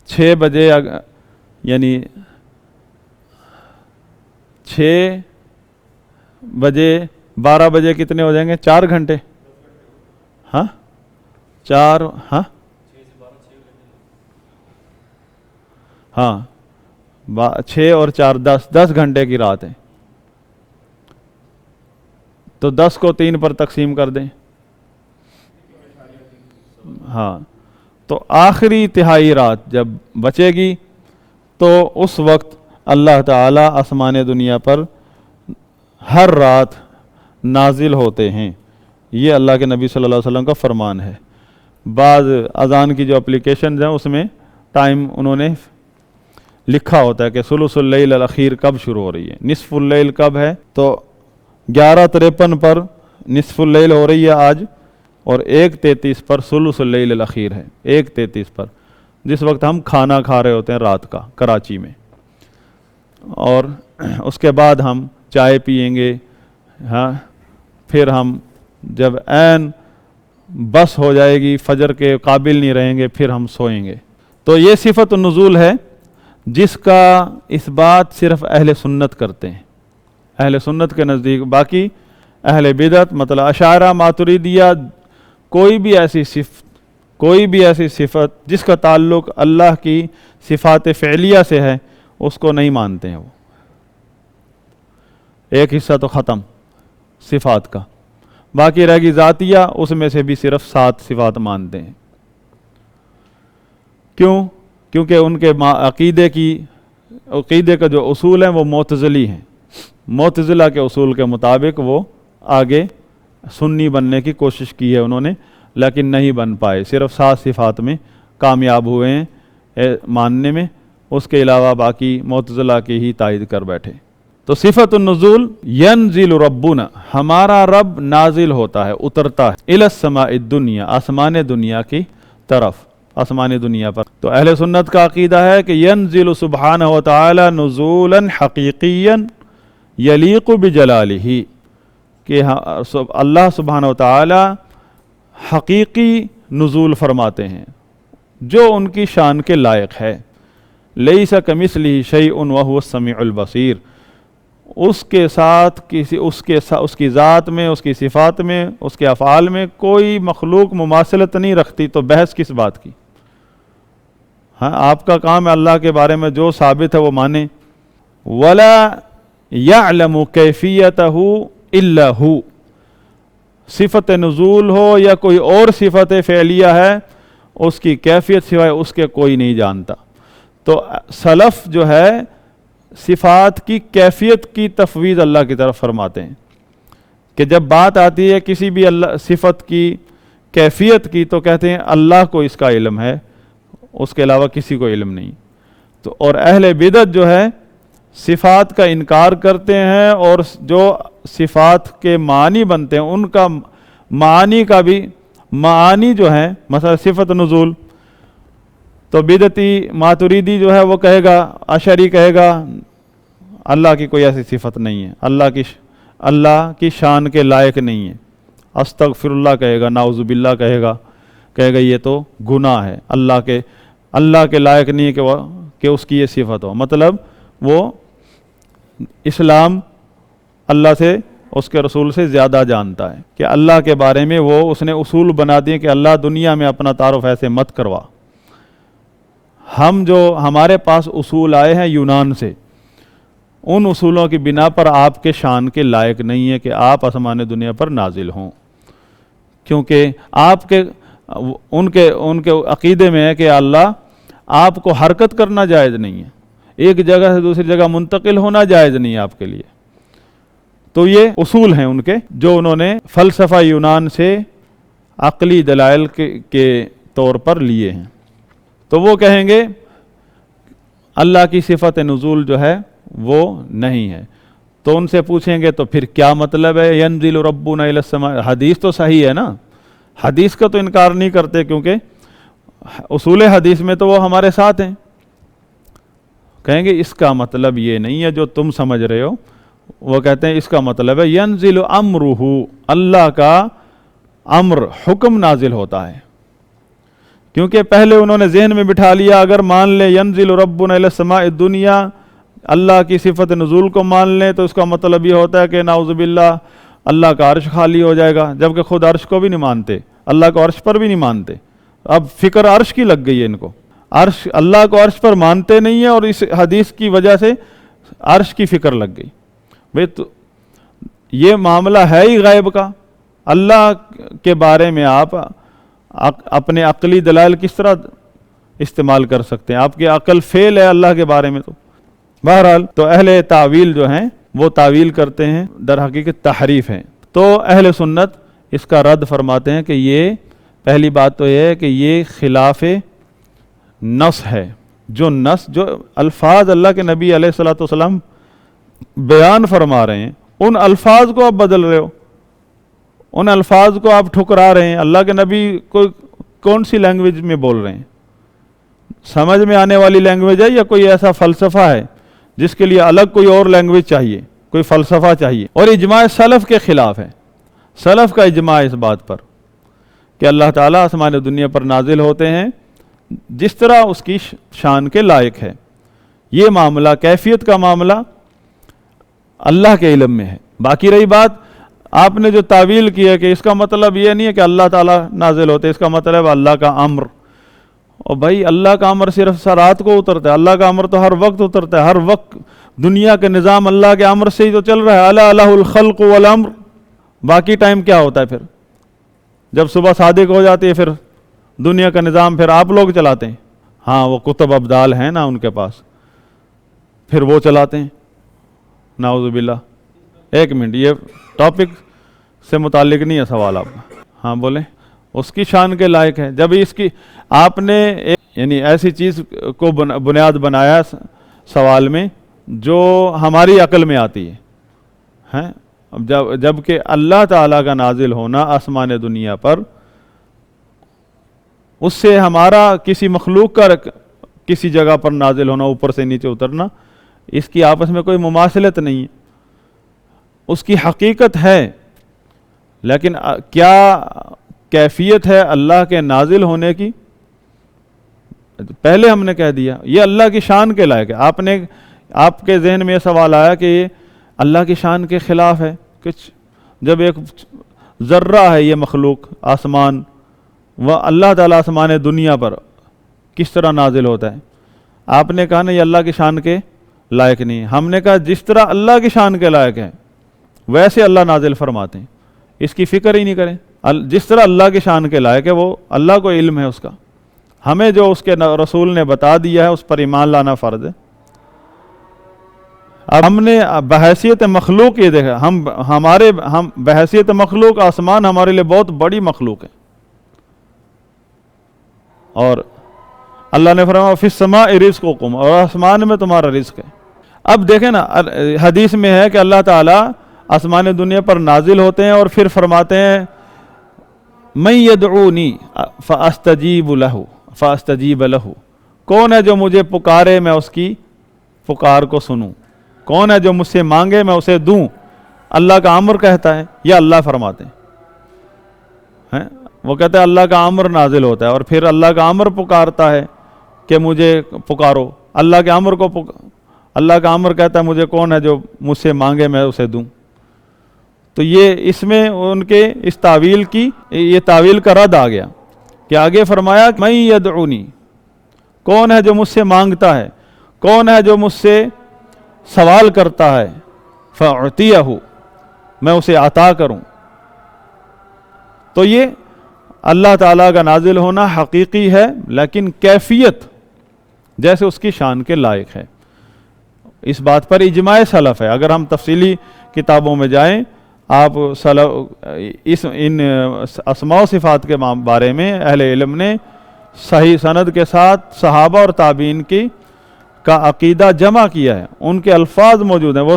6 بجے، یعنی 6 بجے 12 بجے کتنے ہو جائیں گے؟ 4 گھنٹے، ہاں 4، ہاں 6 اور 4 10 گھنٹے کی رات ہے، تو 10 کو 3 پر تقسیم کر دیں، ہاں تو آخری تہائی رات جب بچے گی تو اس وقت اللہ تعالیٰ آسمان دنیا پر ہر رات نازل ہوتے ہیں۔ یہ اللہ کے نبی صلی اللہ علیہ وسلم کا فرمان ہے۔ بعض اذان کی جو اپلیکیشنز ہیں اس میں ٹائم انہوں نے لکھا ہوتا ہے کہ ثلث اللیل الاخیر کب شروع ہو رہی ہے، نصف اللیل کب ہے، تو 11:53 پر نصف اللیل ہو رہی ہے آج، اور 1:33 پر ثلث اللیل الاخیر ہے، 1:33 پر، جس وقت ہم کھانا کھا رہے ہوتے ہیں رات کا کراچی میں، اور اس کے بعد ہم چائے پیئیں گے، ہاں پھر ہم جب عین بس ہو جائے گی، فجر کے قابل نہیں رہیں گے، پھر ہم سوئیں گے۔ تو یہ صفت النزول ہے جس کا اس بات صرف اہل سنت کرتے ہیں، اہل سنت کے نزدیک۔ باقی اہل بدعت مطلب اشاعرہ، ماتریدیہ، کوئی بھی ایسی صفت کوئی بھی ایسی صفت جس کا تعلق اللہ کی صفات فعلیہ سے ہے اس کو نہیں مانتے ہیں. وہ ایک حصہ تو ختم صفات کا، باقی رہ گی ذاتیہ، اس میں سے بھی صرف 7 صفات مانتے ہیں. کیوں؟ کیونکہ ان کے عقیدے کا جو اصول ہیں وہ معتزلی ہیں. معتزلہ کے اصول کے مطابق وہ آگے سنی بننے کی کوشش کی ہے انہوں نے، لیکن نہیں بن پائے. صرف 7 صفات میں کامیاب ہوئے ہیں ماننے میں، اس کے علاوہ باقی معتزلہ کی ہی تائید کر بیٹھے. تو صفت النزول، ینزل ربنا، ہمارا رب نازل ہوتا ہے، اترتا ہے، الی السماء الدنیا، آسمان دنیا کی طرف، آسمان دنیا پر. تو اہل سنت کا عقیدہ ہے کہ ینزل سبحانہ وتعالی نزولا حقیقیا یلیق بجلالہ، کہ اللہ سبحانہ وتعالی حقیقی نزول فرماتے ہیں جو ان کی شان کے لائق ہے. لیس کمثلہ شیء وہو السمیع البصیر، اس کے ساتھ اس کی ذات میں، اس کی صفات میں، اس کے افعال میں کوئی مخلوق مماثلت نہیں رکھتی. تو بحث کس بات کی؟ ہاں، آپ کا کام ہے اللہ کے بارے میں جو ثابت ہے وہ مانیں. ولا یعلم کیفیتہ الا ہو، صفت نزول ہو یا کوئی اور صفت فعلیہ ہے، اس کی کیفیت سوائے اس کے کوئی نہیں جانتا. تو سلف جو ہے صفات کی کیفیت کی تفویض اللہ کی طرف فرماتے ہیں کہ جب بات آتی ہے کسی بھی اللہ صفت کی کیفیت کی تو کہتے ہیں اللہ کو اس کا علم ہے، اس کے علاوہ کسی کو علم نہیں. تو اور اہل بدعت جو ہے صفات کا انکار کرتے ہیں، اور جو صفات کے معنی بنتے ہیں ان کا معانی کا بھی معانی جو ہیں، مثلا صفت نزول، تو بدعتی ماتریدی جو ہے وہ کہے گا، اشعری کہے گا اللہ کی کوئی ایسی صفت نہیں ہے، اللہ کی شان کے لائق نہیں ہے. استغفر اللہ کہے گا، نعوذ باللہ کہے گا یہ تو گناہ ہے، اللہ کے لائق نہیں ہے کہ اس کی یہ صفت ہو. مطلب وہ اسلام اللہ سے، اس کے رسول سے زیادہ جانتا ہے کہ اللہ کے بارے میں اس نے اصول بنا دیے کہ اللہ دنیا میں اپنا تعارف ایسے مت کروا. ہمارے پاس اصول آئے ہیں یونان سے، ان اصولوں کی بنا پر آپ کے شان کے لائق نہیں ہے کہ آپ آسمان دنیا پر نازل ہوں، کیونکہ ان کے عقیدے میں ہے کہ اللہ آپ کو حرکت کرنا جائز نہیں ہے، ایک جگہ سے دوسری جگہ منتقل ہونا جائز نہیں ہے آپ کے لیے. تو یہ اصول ہیں ان کے جو انہوں نے فلسفہ یونان سے عقلی دلائل کے طور پر لیے ہیں. تو وہ کہیں گے اللہ کی صفت نزول جو ہے وہ نہیں ہے. تو ان سے پوچھیں گے تو پھر کیا مطلب ہے ینزل ربنا الی السماء؟ حدیث تو صحیح ہے نا، حدیث کا تو انکار نہیں کرتے کیونکہ اصول حدیث میں تو وہ ہمارے ساتھ ہیں. کہیں گے اس کا مطلب یہ نہیں ہے جو تم سمجھ رہے ہو. وہ کہتے ہیں اس کا مطلب ہے ینزل امرہ، اللہ کا امر حکم نازل ہوتا ہے. کیونکہ پہلے انہوں نے ذہن میں بٹھا لیا اگر مان لیں ینزل ربنا الی السماء الدنیا، اللہ کی صفت نزول کو مان لیں تو اس کا مطلب یہ ہوتا ہے کہ نعوذ باللہ اللہ کا عرش خالی ہو جائے گا، جبکہ خود عرش کو بھی نہیں مانتے، اللہ کو عرش پر بھی نہیں مانتے. اب فکر عرش کی لگ گئی ہے ان کو، اللہ کو عرش پر مانتے نہیں ہیں اور اس حدیث کی وجہ سے عرش کی فکر لگ گئی. بھئی تو یہ معاملہ ہے ہی غیب کا. اللہ کے بارے میں آپ اپنے عقلی دلائل کس طرح استعمال کر سکتے ہیں؟ آپ کی عقل فیل ہے اللہ کے بارے میں. تو بہرحال تو اہل تعویل جو ہیں وہ تعویل کرتے ہیں، در حقیقت تحریف ہیں. تو اہل سنت اس کا رد فرماتے ہیں کہ یہ پہلی بات تو یہ ہے کہ یہ خلاف نص ہے. جو الفاظ اللہ کے نبی علیہ الصلوۃ والسلام بیان فرما رہے ہیں ان الفاظ کو آپ بدل رہے ہو، ان الفاظ کو آپ ٹھکرا رہے ہیں. اللہ کے نبی کون سی لینگویج میں بول رہے ہیں؟ سمجھ میں آنے والی لینگویج ہے یا کوئی ایسا فلسفہ ہے جس کے لیے الگ کوئی اور لینگویج چاہیے، کوئی فلسفہ چاہیے؟ اور اجماع سلف کے خلاف ہے. سلف کا اجماع اس بات پر کہ اللہ تعالیٰ آسمان دنیا پر نازل ہوتے ہیں جس طرح اس کی شان کے لائق ہے. یہ معاملہ، کیفیت کا معاملہ اللہ کے علم میں ہے. باقی رہی بات آپ نے جو تعویل کی ہے کہ اس کا مطلب یہ نہیں ہے کہ اللہ تعالیٰ نازل ہوتے، اس کا مطلب اللہ کا امر. اور بھائی اللہ کا امر صرف رات کو اترتا ہے، اللہ کا امر تو ہر وقت اترتا ہے. ہر وقت دنیا کا نظام اللہ کے امر سے ہی تو چل رہا ہے. الا لہ الخلق والامر. باقی ٹائم کیا ہوتا ہے پھر؟ جب صبح صادق ہو جاتی ہے پھر دنیا کا نظام پھر آپ لوگ چلاتے ہیں. ہاں وہ کتب ابدال ہیں نا ان کے پاس، پھر وہ چلاتے ہیں. نعوذ باللہ. ایک منٹ، یہ ٹاپک سے متعلق نہیں ہے سوال آپ کا. ہاں بولیں. اس کی شان کے لائق ہے. جب اس کی آپ نے یعنی ایسی چیز کو بنیاد بنایا سوال میں جو ہماری عقل میں آتی ہے. جب کہ اللہ تعالیٰ کا نازل ہونا آسمان دنیا پر، اس سے ہمارا کسی مخلوق کا کسی جگہ پر نازل ہونا، اوپر سے نیچے اترنا، اس کی آپس میں کوئی مماثلت نہیں ہے. اس کی حقیقت ہے، لیکن کیا کیفیت ہے اللہ کے نازل ہونے کی؟ پہلے ہم نے کہہ دیا یہ اللہ کی شان کے لائق ہے. آپ کے ذہن میں یہ سوال آیا کہ یہ اللہ کی شان کے خلاف ہے کچھ، جب ایک ذرہ ہے یہ مخلوق آسمان، وہ اللہ تعالیٰ آسمان دنیا پر کس طرح نازل ہوتا ہے؟ آپ نے کہا نا یہ اللہ کی شان کے لائق نہیں ہے. ہم نے کہا جس طرح اللہ کی شان کے لائق ہے ویسے اللہ نازل فرماتے ہیں، اس کی فکر ہی نہیں کریں. جس طرح اللہ کی شان کے لائق ہے وہ اللہ کو علم ہے اس کا، ہمیں جو اس کے رسول نے بتا دیا ہے اس پر ایمان لانا فرض ہے. اب ہم نے بحیثیت مخلوق یہ دیکھا، ہم بحیثیت مخلوق آسمان ہمارے لیے بہت بڑی مخلوق ہے. اور اللہ نے فرمایا فی السماء رزقکم، اور آسمان میں تمہارا رزق ہے. اب دیکھیں نا حدیث میں ہے کہ اللہ تعالیٰ آسمان دنیا پر نازل ہوتے ہیں اور پھر فرماتے ہیں من یدعونی فاستجیب لہ. کون ہے جو مجھے پکارے میں اس کی پکار کو سنوں؟ کون ہے جو مجھ سے مانگے میں اسے دوں؟ اللہ کا امر کہتا ہے یا اللہ فرماتے ہیں؟ وہ کہتے ہیں اللہ کا امر نازل ہوتا ہے اور پھر اللہ کا امر پکارتا ہے کہ مجھے پکارو. اللہ کا امر کہتا ہے مجھے کون ہے جو مجھ سے مانگے میں اسے دوں. تو یہ اس میں ان کے اس تعویل کی یہ تعویل کا رد آ گیا کہ آگے فرمایا من یدعونی، کون ہے جو مجھ سے مانگتا ہے، کون ہے جو مجھ سے سوال کرتا ہے، فاعطیہ، میں اسے عطا کروں. تو یہ اللہ تعالیٰ کا نازل ہونا حقیقی ہے، لیکن کیفیت جیسے اس کی شان کے لائق ہے. اس بات پر اجماع سلف ہے. اگر ہم تفصیلی کتابوں میں جائیں، آپ ان اسماء و صفات کے بارے میں اہل علم نے صحیح سند کے ساتھ صحابہ اور تابعین کا عقیدہ جمع کیا ہے. ان کے الفاظ موجود ہیں. وہ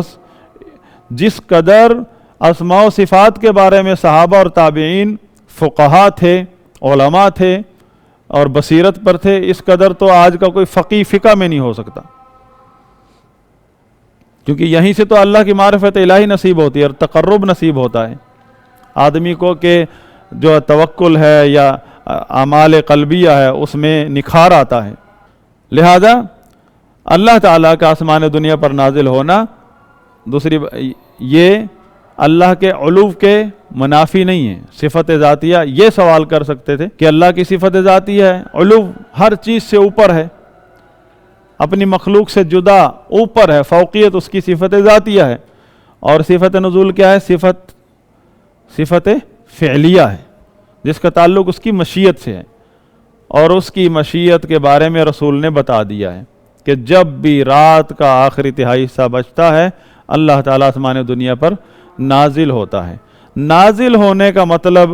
جس قدر اسماء و صفات کے بارے میں صحابہ اور تابعین فقہا تھے، علماء تھے اور بصیرت پر تھے، اس قدر تو آج کا کوئی فقیہ فقہ میں نہیں ہو سکتا، کیونکہ یہیں سے تو اللہ کی معرفت الہی نصیب ہوتی ہے اور تقرب نصیب ہوتا ہے آدمی کو، کہ جو توکل ہے یا اعمال قلبیہ ہے اس میں نکھار آتا ہے. لہذا اللہ تعالیٰ کا آسمان دنیا پر نازل ہونا دوسری یہ اللہ کے علو کے منافی نہیں ہے. صفت ذاتیہ یہ سوال کر سکتے تھے کہ اللہ کی صفت ذاتیہ ہے، علو ہر چیز سے اوپر ہے، اپنی مخلوق سے جدا اوپر ہے، فوقیت اس کی صفت ذاتیہ ہے. اور صفت نزول کیا ہے؟ صفت فعلیہ ہے، جس کا تعلق اس کی مشیت سے ہے. اور اس کی مشیت کے بارے میں رسول نے بتا دیا ہے کہ جب بھی رات کا آخری تہائی حصہ بچتا ہے اللہ تعالیٰ آسمان دنیا پر نازل ہوتا ہے. نازل ہونے کا مطلب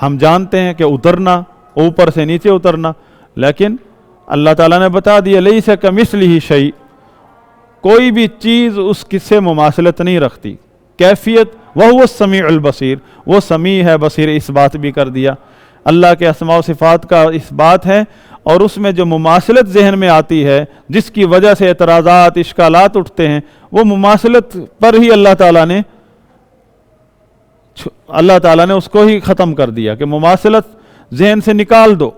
ہم جانتے ہیں کہ اترنا، اوپر سے نیچے اترنا، لیکن اللہ تعالیٰ نے بتا دیا لیس کمثلہ شیء، کوئی بھی چیز اس سے مماثلت نہیں رکھتی. کیفیت وہو السمیع البصیر، وہ سمیع ہے بصیر، اس بات بھی کر دیا. اللہ کے اسماء و صفات کا اس بات ہے، اور اس میں جو مماثلت ذہن میں آتی ہے جس کی وجہ سے اعتراضات اشکالات اٹھتے ہیں، وہ مماثلت پر ہی اللہ تعالیٰ نے اس کو ہی ختم کر دیا کہ مماثلت ذہن سے نکال دو.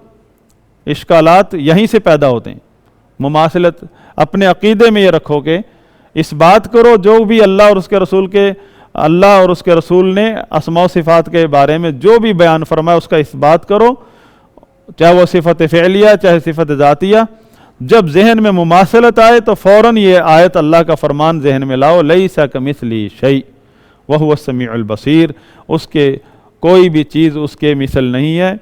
اشکالات یہیں سے پیدا ہوتے ہیں. مماثلت اپنے عقیدے میں یہ رکھو کہ اس بات کرو جو بھی اللہ اور اس کے رسول کے اللہ اور اس کے رسول نے اسماء و صفات کے بارے میں جو بھی بیان فرمایا اس کا اثبات کرو، چاہے وہ صفت فعلیہ چاہے صفت ذاتیہ۔ جب ذہن میں مماثلت آئے تو فوراً یہ آیت اللہ کا فرمان ذہن میں لاؤ، لیس کمثلہ شیء وہو السمیع البصیر، اس کے کوئی بھی چیز اس کے مثل نہیں ہے،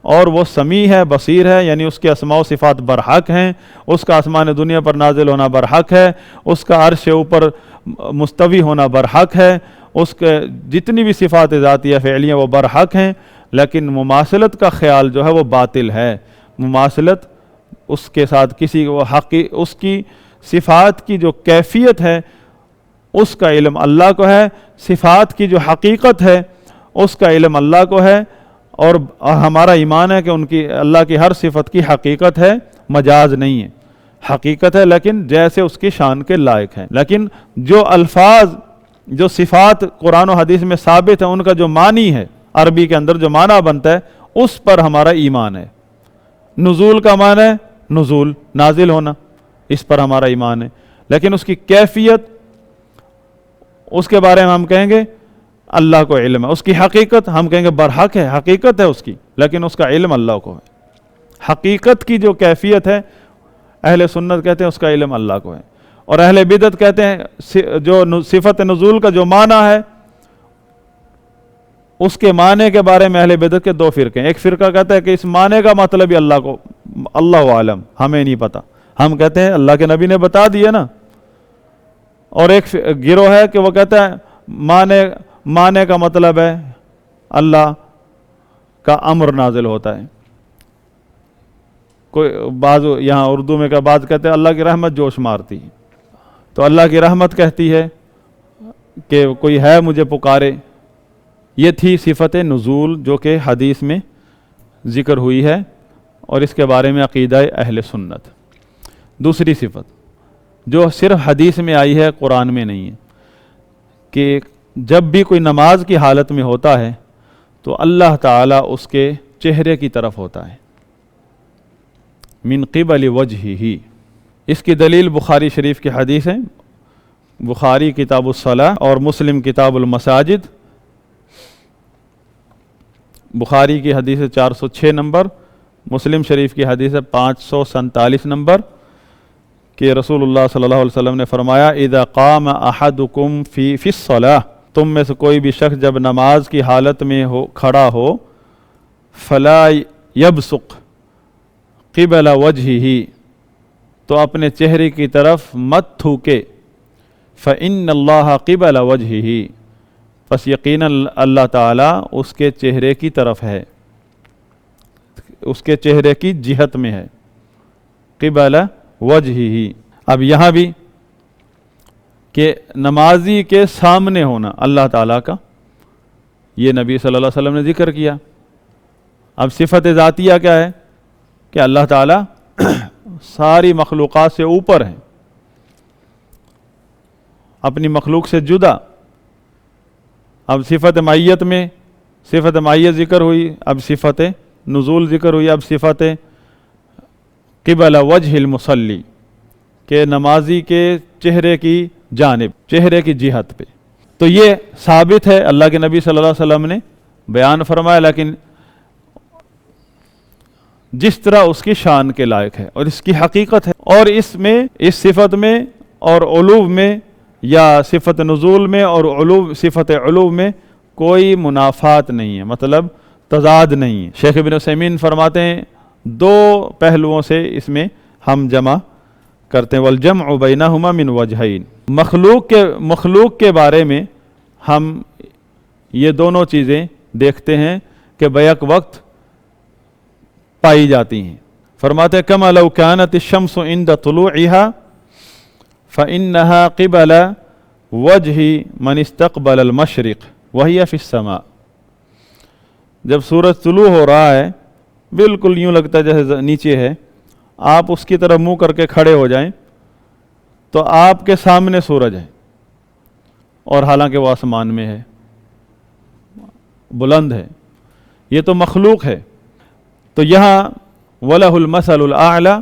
اور وہ سمیع ہے بصیر ہے، یعنی اس کے اسماء و صفات برحق ہیں، اس کا آسمان دنیا پر نازل ہونا برحق ہے، اس کا عرش اوپر مستوی ہونا برحق ہے، اس کے جتنی بھی صفات ذاتیہ فعلیہ وہ برحق ہیں، لیکن مماثلت کا خیال جو ہے وہ باطل ہے۔ مماثلت اس کے ساتھ کسی اس کی صفات کی جو کیفیت ہے اس کا علم اللہ کو ہے، صفات کی جو حقیقت ہے اس کا علم اللہ کو ہے، اور ہمارا ایمان ہے کہ ان کی اللہ کی ہر صفت کی حقیقت ہے، مجاز نہیں ہے، حقیقت ہے لیکن جیسے اس کی شان کے لائق ہے۔ لیکن جو الفاظ جو صفات قرآن و حدیث میں ثابت ہیں ان کا جو معنی ہے، عربی کے اندر جو معنی بنتا ہے اس پر ہمارا ایمان ہے۔ نزول کا معنی ہے نزول، نازل ہونا، اس پر ہمارا ایمان ہے، لیکن اس کی کیفیت اس کے بارے میں ہم کہیں گے اللہ کو علم ہے، اس کی حقیقت ہم کہیں گے برحق ہے، حقیقت ہے اس کی، لیکن اس کا علم اللہ کو ہے۔ حقیقت کی جو کیفیت ہے اہل سنت کہتے ہیں اس کا علم اللہ کو ہے، اور اہل بدعت کہتے ہیں جو صفت نزول کا جو معنی ہے اس کے معنی کے بارے میں اہل بدعت کے دو فرقے ہیں۔ ایک فرقہ کہتا ہے کہ اس معنی کا مطلب ہی اللہ کو، اللہ عالم، ہمیں نہیں پتہ، ہم کہتے ہیں اللہ کے نبی نے بتا دیا نا۔ اور ایک گروہ ہے کہ وہ کہتا ہے معنی کا مطلب ہے اللہ کا امر نازل ہوتا ہے۔ کوئی بعض یہاں اردو میں کا بعض کہتے ہیں اللہ کی رحمت جوش مارتی ہے، تو اللہ کی رحمت کہتی ہے کہ کوئی ہے مجھے پکارے۔ یہ تھی صفت نزول جو کہ حدیث میں ذکر ہوئی ہے، اور اس کے بارے میں عقیدہ اہل سنت۔ دوسری صفت جو صرف حدیث میں آئی ہے قرآن میں نہیں ہے، کہ جب بھی کوئی نماز کی حالت میں ہوتا ہے تو اللہ تعالیٰ اس کے چہرے کی طرف ہوتا ہے، من قبل وجہہ۔ اس کی دلیل بخاری شریف کی حدیث ہے، بخاری کتاب الصلاۃ اور مسلم کتاب المساجد۔ بخاری کی حدیث 406 نمبر، مسلم شریف کی حدیث 547 نمبر، کہ رسول اللہ صلی اللہ علیہ وسلم نے فرمایا اذا قام احدکم فی الصلاۃ، تم میں سے کوئی بھی شخص جب نماز کی حالت میں کھڑا ہو، فلا یبصق قبل وجہہ، تو اپنے چہرے کی طرف مت تھوکے، فإن اللہ قبل وجہہ، پس یقیناً اللہ تعالیٰ اس کے چہرے کی طرف ہے، اس کے چہرے کی جہت میں ہے، قبل وجہہ۔ اب یہاں بھی کہ نمازی کے سامنے ہونا اللہ تعالیٰ کا، یہ نبی صلی اللہ علیہ وسلم نے ذکر کیا۔ اب صفت ذاتیہ کیا ہے کہ اللہ تعالیٰ ساری مخلوقات سے اوپر ہیں، اپنی مخلوق سے جدا۔ اب صفت معیت میں صفت معیت ذکر ہوئی، اب صفت نزول ذکر ہوئی، اب صفت قبل وجہ المصلی، کہ نمازی کے چہرے کی جانب، چہرے کی جہت پہ۔ تو یہ ثابت ہے، اللہ کے نبی صلی اللہ علیہ وسلم نے بیان فرمایا، لیکن جس طرح اس کی شان کے لائق ہے اور اس کی حقیقت ہے، اور اس میں اس صفت میں اور علو میں یا صفت نزول میں اور علو صفت علو میں کوئی منافات نہیں ہے، مطلب تضاد نہیں ہے۔ شیخ ابن عثیمین فرماتے ہیں دو پہلوؤں سے اس میں ہم جمع کرتے ہیں، والجمع بینہما من وجہین۔ مخلوق کے بارے میں ہم یہ دونوں چیزیں دیکھتے ہیں کہ بیک وقت پائی جاتی ہیں۔ فرماتے ہیں کما لو کانت الشمس عند طلوعها فإنها قبل وجہ من استقبل المشرق وهي في السماء۔ جب سورج طلوع ہو رہا ہے، بالکل یوں لگتا ہے جیسے نیچے ہے، آپ اس کی طرف منہ کر کے کھڑے ہو جائیں تو آپ کے سامنے سورج ہے، اور حالانکہ وہ آسمان میں ہے، بلند ہے، یہ تو مخلوق ہے۔ تو یہاں وَلَهُ الْمَثَلُ الْأَعْلَى،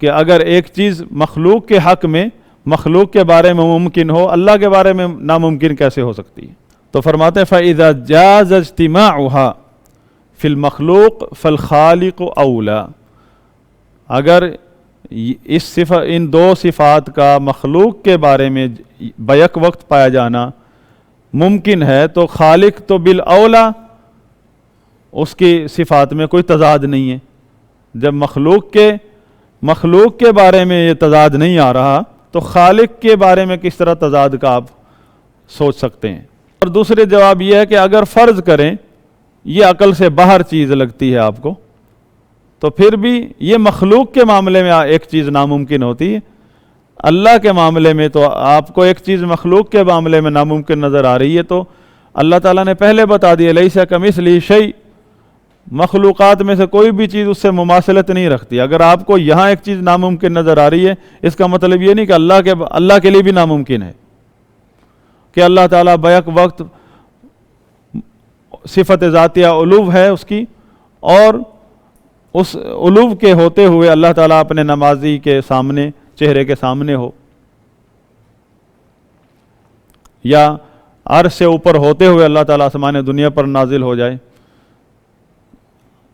کہ اگر ایک چیز مخلوق کے حق میں مخلوق کے بارے میں ممکن ہو، اللہ کے بارے میں ناممکن کیسے ہو سکتی ہے؟ تو فرماتے ہیں فَإِذَا جَازَ اجْتِمَاعُهَا فِي الْمَخْلُوقِ فَالْخَالِقُ أَوْلَى، اگر ان دو صفات کا مخلوق کے بارے میں بیک وقت پایا جانا ممکن ہے تو خالق تو بالاولا اس کی صفات میں کوئی تضاد نہیں ہے۔ جب مخلوق کے بارے میں یہ تضاد نہیں آ رہا تو خالق کے بارے میں کس طرح تضاد کا آپ سوچ سکتے ہیں؟ اور دوسرے جواب یہ ہے کہ اگر فرض کریں یہ عقل سے باہر چیز لگتی ہے آپ کو، تو پھر بھی یہ مخلوق کے معاملے میں ایک چیز ناممکن ہوتی ہے، اللہ کے معاملے میں تو آپ کو ایک چیز مخلوق کے معاملے میں ناممکن نظر آ رہی ہے، تو اللہ تعالیٰ نے پہلے بتا دیا لیس کمثلہ شیء، مخلوقات میں سے کوئی بھی چیز اس سے مماثلت نہیں رکھتی۔ اگر آپ کو یہاں ایک چیز ناممکن نظر آ رہی ہے، اس کا مطلب یہ نہیں کہ اللہ کے لیے بھی ناممکن ہے کہ اللہ تعالیٰ بیک وقت صفت ذاتیہ علو ہے اس کی، اور اس علو کے ہوتے ہوئے اللہ تعالیٰ اپنے نمازی کے سامنے، چہرے کے سامنے ہو، یا عرش سے اوپر ہوتے ہوئے اللہ تعالیٰ آسمان دنیا پر نازل ہو جائے۔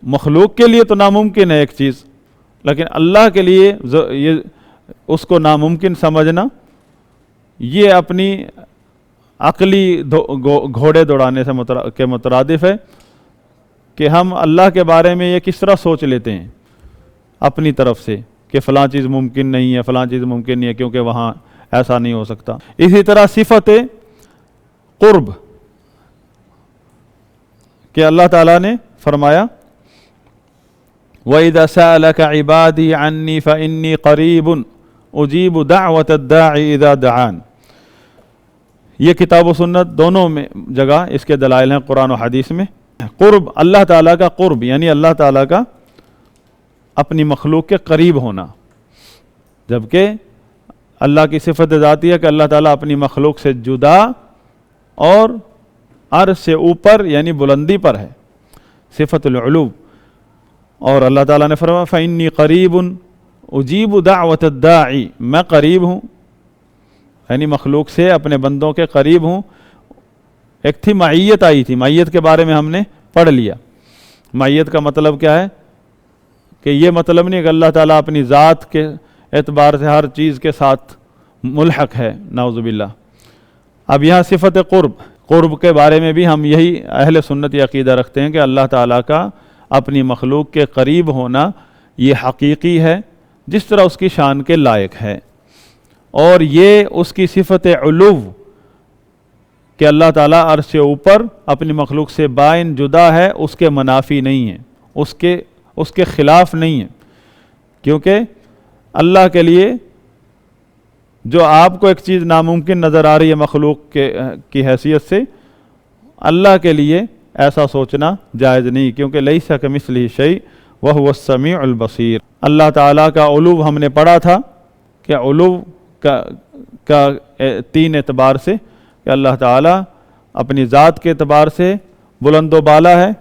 مخلوق کے لیے تو ناممکن ہے ایک چیز، لیکن اللہ کے لیے یہ اس کو ناممکن سمجھنا یہ اپنی عقلی گھوڑے دوڑانے کے مترادف ہے کہ ہم اللہ کے بارے میں یہ کس طرح سوچ لیتے ہیں اپنی طرف سے کہ فلاں چیز ممکن نہیں ہے، فلاں چیز ممکن نہیں ہے کیونکہ وہاں ایسا نہیں ہو سکتا۔ اسی طرح صفت قرب کہ اللہ تعالیٰ نے فرمایا وَإِذَا سَأَلَكَ عِبَادِي عَنِّي فَإِنِّي قَرِيبٌ أُجِيبُ دَعْوَةَ الدَّاعِ إِذَا دَعَانِ، یہ کتاب و سنت دونوں میں جگہ اس کے دلائل ہیں، قرآن و حدیث میں۔ قرب، اللہ تعالیٰ کا قرب یعنی اللہ تعالیٰ کا اپنی مخلوق کے قریب ہونا، جبکہ اللہ کی صفت ذاتی ہے کہ اللہ تعالیٰ اپنی مخلوق سے جدا اور عرش سے اوپر یعنی بلندی پر ہے، صفت العلو۔ اور اللہ تعالیٰ نے فرمایا فَإِنِّي قَرِيبٌ أُجِيبُ دَعْوَةَ الدَّاعِ، میں قریب ہوں، یعنی مخلوق سے اپنے بندوں کے قریب ہوں۔ ایک تھی معیت آئی تھی، معیت کے بارے میں ہم نے پڑھ لیا۔ معیت کا مطلب کیا ہے کہ یہ مطلب نہیں کہ اللہ تعالیٰ اپنی ذات کے اعتبار سے ہر چیز کے ساتھ ملحق ہے، نعوذ باللہ۔ اب یہاں صفت قرب کے بارے میں بھی ہم یہی اہل سنت عقیدہ رکھتے ہیں کہ اللہ تعالیٰ کا اپنی مخلوق کے قریب ہونا یہ حقیقی ہے جس طرح اس کی شان کے لائق ہے، اور یہ اس کی صفت علو کہ اللہ تعالیٰ عرش سے اوپر اپنی مخلوق سے بائن جدا ہے، اس کے منافی نہیں ہے، اس کے خلاف نہیں ہے، کیونکہ اللہ کے لیے جو آپ کو ایک چیز ناممکن نظر آ رہی ہے مخلوق کی حیثیت سے، اللہ کے لیے ایسا سوچنا جائز نہیں، کیونکہ لیس کمثلہ شیء وہو السمیع البصیر۔ اللہ تعالیٰ کا علو ہم نے پڑھا تھا کہ علو کا تین اعتبار سے کہ اللہ تعالیٰ اپنی ذات کے اعتبار سے بلند و بالا ہے،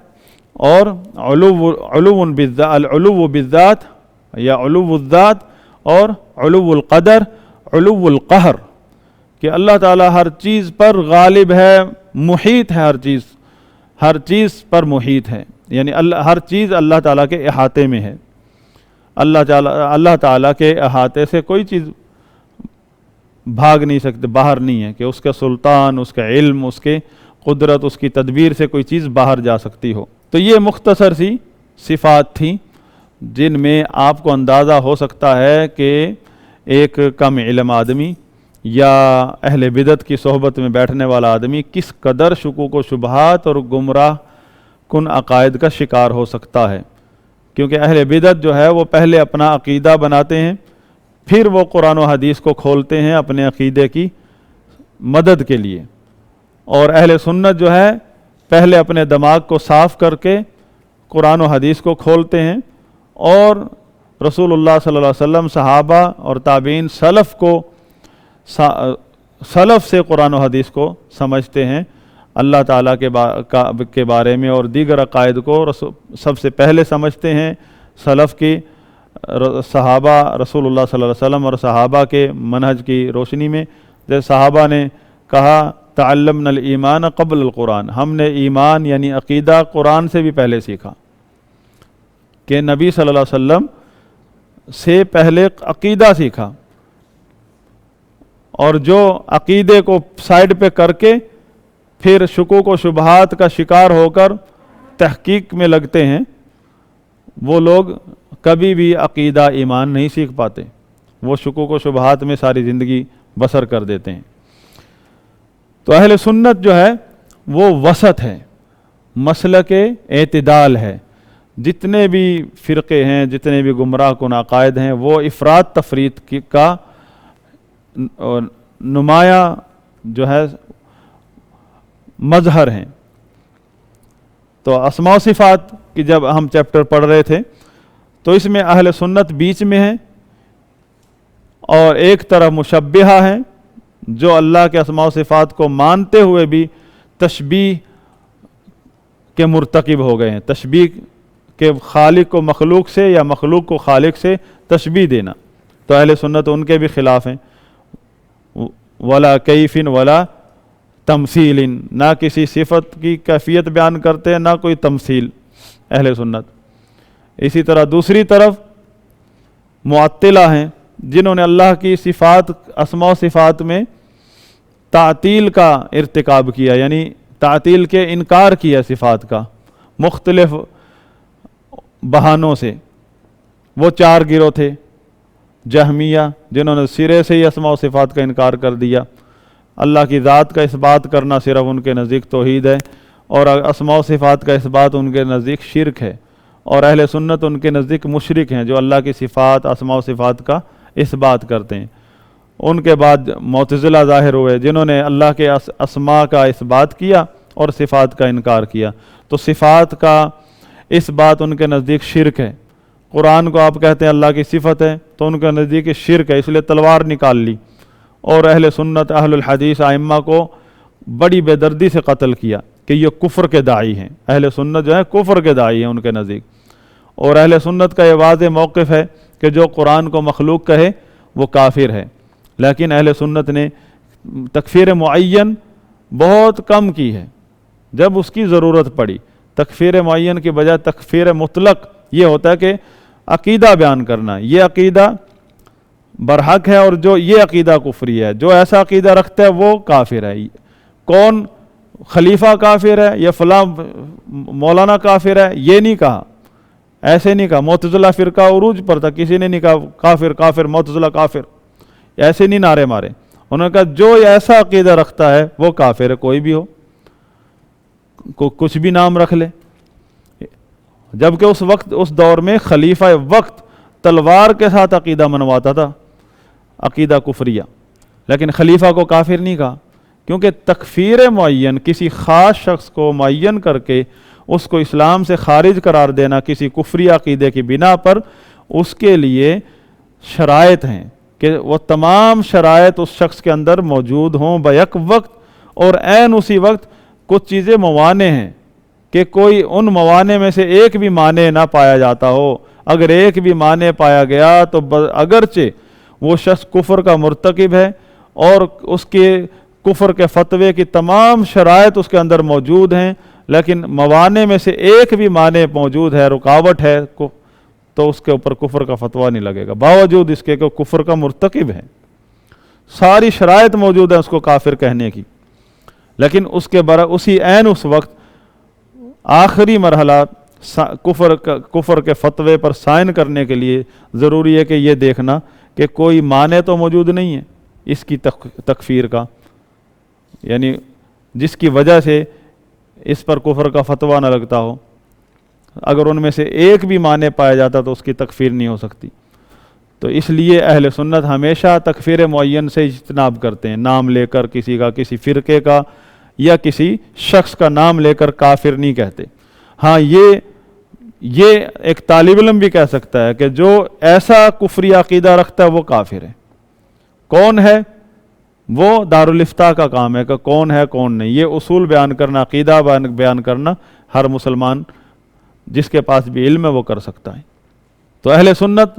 اور العلو بالذات یا علو الذات، اور علو القدر، علو القہر کہ اللہ تعالیٰ ہر چیز پر غالب ہے، محیط ہے، ہر چیز پر محیط ہے، یعنی ہر چیز اللہ تعالیٰ کے احاطے میں ہے۔ اللہ تعالیٰ کے احاطے سے کوئی چیز بھاگ نہیں سکتے، باہر نہیں ہے کہ اس کا سلطان، اس کا علم، اس کے قدرت، اس کی تدبیر سے کوئی چیز باہر جا سکتی ہو۔ تو یہ مختصر سی صفات تھیں جن میں آپ کو اندازہ ہو سکتا ہے کہ ایک کم علم آدمی یا اہل بدعت کی صحبت میں بیٹھنے والا آدمی کس قدر شکوک و شبہات اور گمراہ کن عقائد کا شکار ہو سکتا ہے، کیونکہ اہل بدعت جو ہے وہ پہلے اپنا عقیدہ بناتے ہیں، پھر وہ قرآن و حدیث کو کھولتے ہیں اپنے عقیدے کی مدد کے لیے، اور اہل سنت جو ہے پہلے اپنے دماغ کو صاف کر کے قرآن و حدیث کو کھولتے ہیں، اور رسول اللہ صلی اللہ علیہ وسلم، صحابہ اور تابعین، سلف سے قرآن و حدیث کو سمجھتے ہیں، اللہ تعالیٰ کے بارے میں اور دیگر عقائد کو سب سے پہلے سمجھتے ہیں، سلف کی صحابہ رسول اللہ صلی اللہ علیہ وسلم اور صحابہ کے منہج کی روشنی میں، جیسے صحابہ نے کہا تعلمنا الایمان قبل القرآن، ہم نے ایمان یعنی عقیدہ قرآن سے بھی پہلے سیکھا، کہ نبی صلی اللہ علیہ وسلم سے پہلے عقیدہ سیکھا، اور جو عقیدے کو سائڈ پہ کر کے پھر شکوک و شبہات کا شکار ہو کر تحقیق میں لگتے ہیں، وہ لوگ کبھی بھی عقیدہ ایمان نہیں سیکھ پاتے، وہ شکوک و شبہات میں ساری زندگی بسر کر دیتے ہیں۔ تو اہل سنت جو ہے وہ وسط ہے، مسلک اعتدال ہے۔ جتنے بھی فرقے ہیں، جتنے بھی گمراہ کن عقائد ہیں، وہ افراط تفریط کا نمایاں جو ہے مظہر ہیں۔ تو اسماء و صفات کی جب ہم چیپٹر پڑھ رہے تھے تو اس میں اہل سنت بیچ میں ہیں، اور ایک طرف مشبہہ ہیں جو اللہ کے اسماء و صفات کو مانتے ہوئے بھی تشبیہ کے مرتکب ہو گئے ہیں، تشبیہ کہ خالق کو مخلوق سے یا مخلوق کو خالق سے تشبیہ دینا، تو اہل سنت ان کے بھی خلاف ہیں۔ ولا کیف ولا تمثیل، نہ کسی صفت کی کیفیت بیان کرتے ہیں، نہ کوئی تمثیل اہل سنت۔ اسی طرح دوسری طرف معطلہ ہیں جنہوں نے اللہ کی صفات، اسماء و صفات میں تعطیل کا ارتکاب کیا، یعنی تعطیل کے انکار کیا صفات کا مختلف بہانوں سے۔ وہ چار گروہ تھے، جہمیہ جنہوں نے سرے سے ہی اسماء و صفات کا انکار کر دیا، اللہ کی ذات کا اس بات کرنا صرف ان کے نزدیک توحید ہے، اور اسماء و صفات کا اس بات ان کے نزدیک شرک ہے، اور اہل سنت ان کے نزدیک مشرک ہیں جو اللہ کی صفات، اسماء و صفات کا اس بات کرتے ہیں۔ ان کے بعد معتزلہ ظاہر ہوئے جنہوں نے اللہ کے اسماء کا اس بات کیا اور صفات کا انکار کیا، تو صفات کا اس بات ان کے نزدیک شرک ہے۔ قرآن کو آپ کہتے ہیں اللہ کی صفت ہے تو ان کے نزدیک شرک ہے، اس لیے تلوار نکال لی، اور اہل سنت اہل الحدیث ائمہ کو بڑی بے دردی سے قتل کیا کہ یہ کفر کے داعی ہیں۔ اہل سنت جو ہے کفر کے داعی ہیں ان کے نزدیک، اور اہل سنت کا یہ واضح موقف ہے کہ جو قرآن کو مخلوق کہے وہ کافر ہے۔ لیکن اہل سنت نے تکفیر معین بہت کم کی ہے جب اس کی ضرورت پڑی۔ تکفیر معین کی بجائے تکفیر مطلق یہ ہوتا ہے کہ عقیدہ بیان کرنا، یہ عقیدہ برحق ہے اور جو یہ عقیدہ کفری ہے، جو ایسا عقیدہ رکھتا ہے وہ کافر ہے۔ کون خلیفہ کافر ہے یا فلاں مولانا کافر ہے، یہ نہیں کہا، ایسے نہیں کہا۔ معتزلہ فرقہ عروج پر تھا، کسی نے نہیں کہا کافر کافر معتزلہ کافر، ایسے نہیں نعرے مارے۔ انہوں نے کہا جو ایسا عقیدہ رکھتا ہے وہ کافر ہے، کوئی بھی ہو، کچھ بھی نام رکھ لے۔ جبکہ اس وقت اس دور میں خلیفہ وقت تلوار کے ساتھ عقیدہ منواتا تھا، عقیدہ کفریہ، لیکن خلیفہ کو کافر نہیں کہا، کیونکہ تکفیر معین کسی خاص شخص کو معین کر کے اس کو اسلام سے خارج قرار دینا کسی کفری عقیدے کی بنا پر، اس کے لیے شرائط ہیں کہ وہ تمام شرائط اس شخص کے اندر موجود ہوں بیک وقت، اور عین اسی وقت کچھ چیزیں موانع ہیں کہ کوئی ان موانع میں سے ایک بھی مانع نہ پایا جاتا ہو۔ اگر ایک بھی مانع پایا گیا تو اگرچہ وہ شخص کفر کا مرتکب ہے اور اس کے کفر کے فتوے کی تمام شرائط اس کے اندر موجود ہیں، لیکن موانع میں سے ایک بھی مانع موجود ہے، رکاوٹ ہے، تو اس کے اوپر کفر کا فتویٰ نہیں لگے گا، باوجود اس کے کہ کفر کا مرتکب ہے۔ ساری شرائط موجود ہیں اس کو کافر کہنے کی، لیکن اس کے اسی عین اس وقت آخری مرحلہ کفر کے فتوے پر سائن کرنے کے لیے ضروری ہے کہ یہ دیکھنا کہ کوئی مانع تو موجود نہیں ہے اس کی تکفیر کا، یعنی جس کی وجہ سے اس پر کفر کا فتویٰ نہ لگتا ہو۔ اگر ان میں سے ایک بھی مانع پایا جاتا تو اس کی تکفیر نہیں ہو سکتی۔ تو اس لیے اہل سنت ہمیشہ تکفیر معین سے اجتناب کرتے ہیں، نام لے کر کسی کا، کسی فرقے کا یا کسی شخص کا نام لے کر کافر نہیں کہتے۔ ہاں یہ ایک طالب علم بھی کہہ سکتا ہے کہ جو ایسا کفری عقیدہ رکھتا ہے وہ کافر ہے۔ کون ہے؟ وہ دارالافتاء کا کام ہے کہ کون ہے کون نہیں۔ یہ اصول بیان کرنا، عقیدہ بیان کرنا ہر مسلمان جس کے پاس بھی علم ہے وہ کر سکتا ہے۔ تو اہل سنت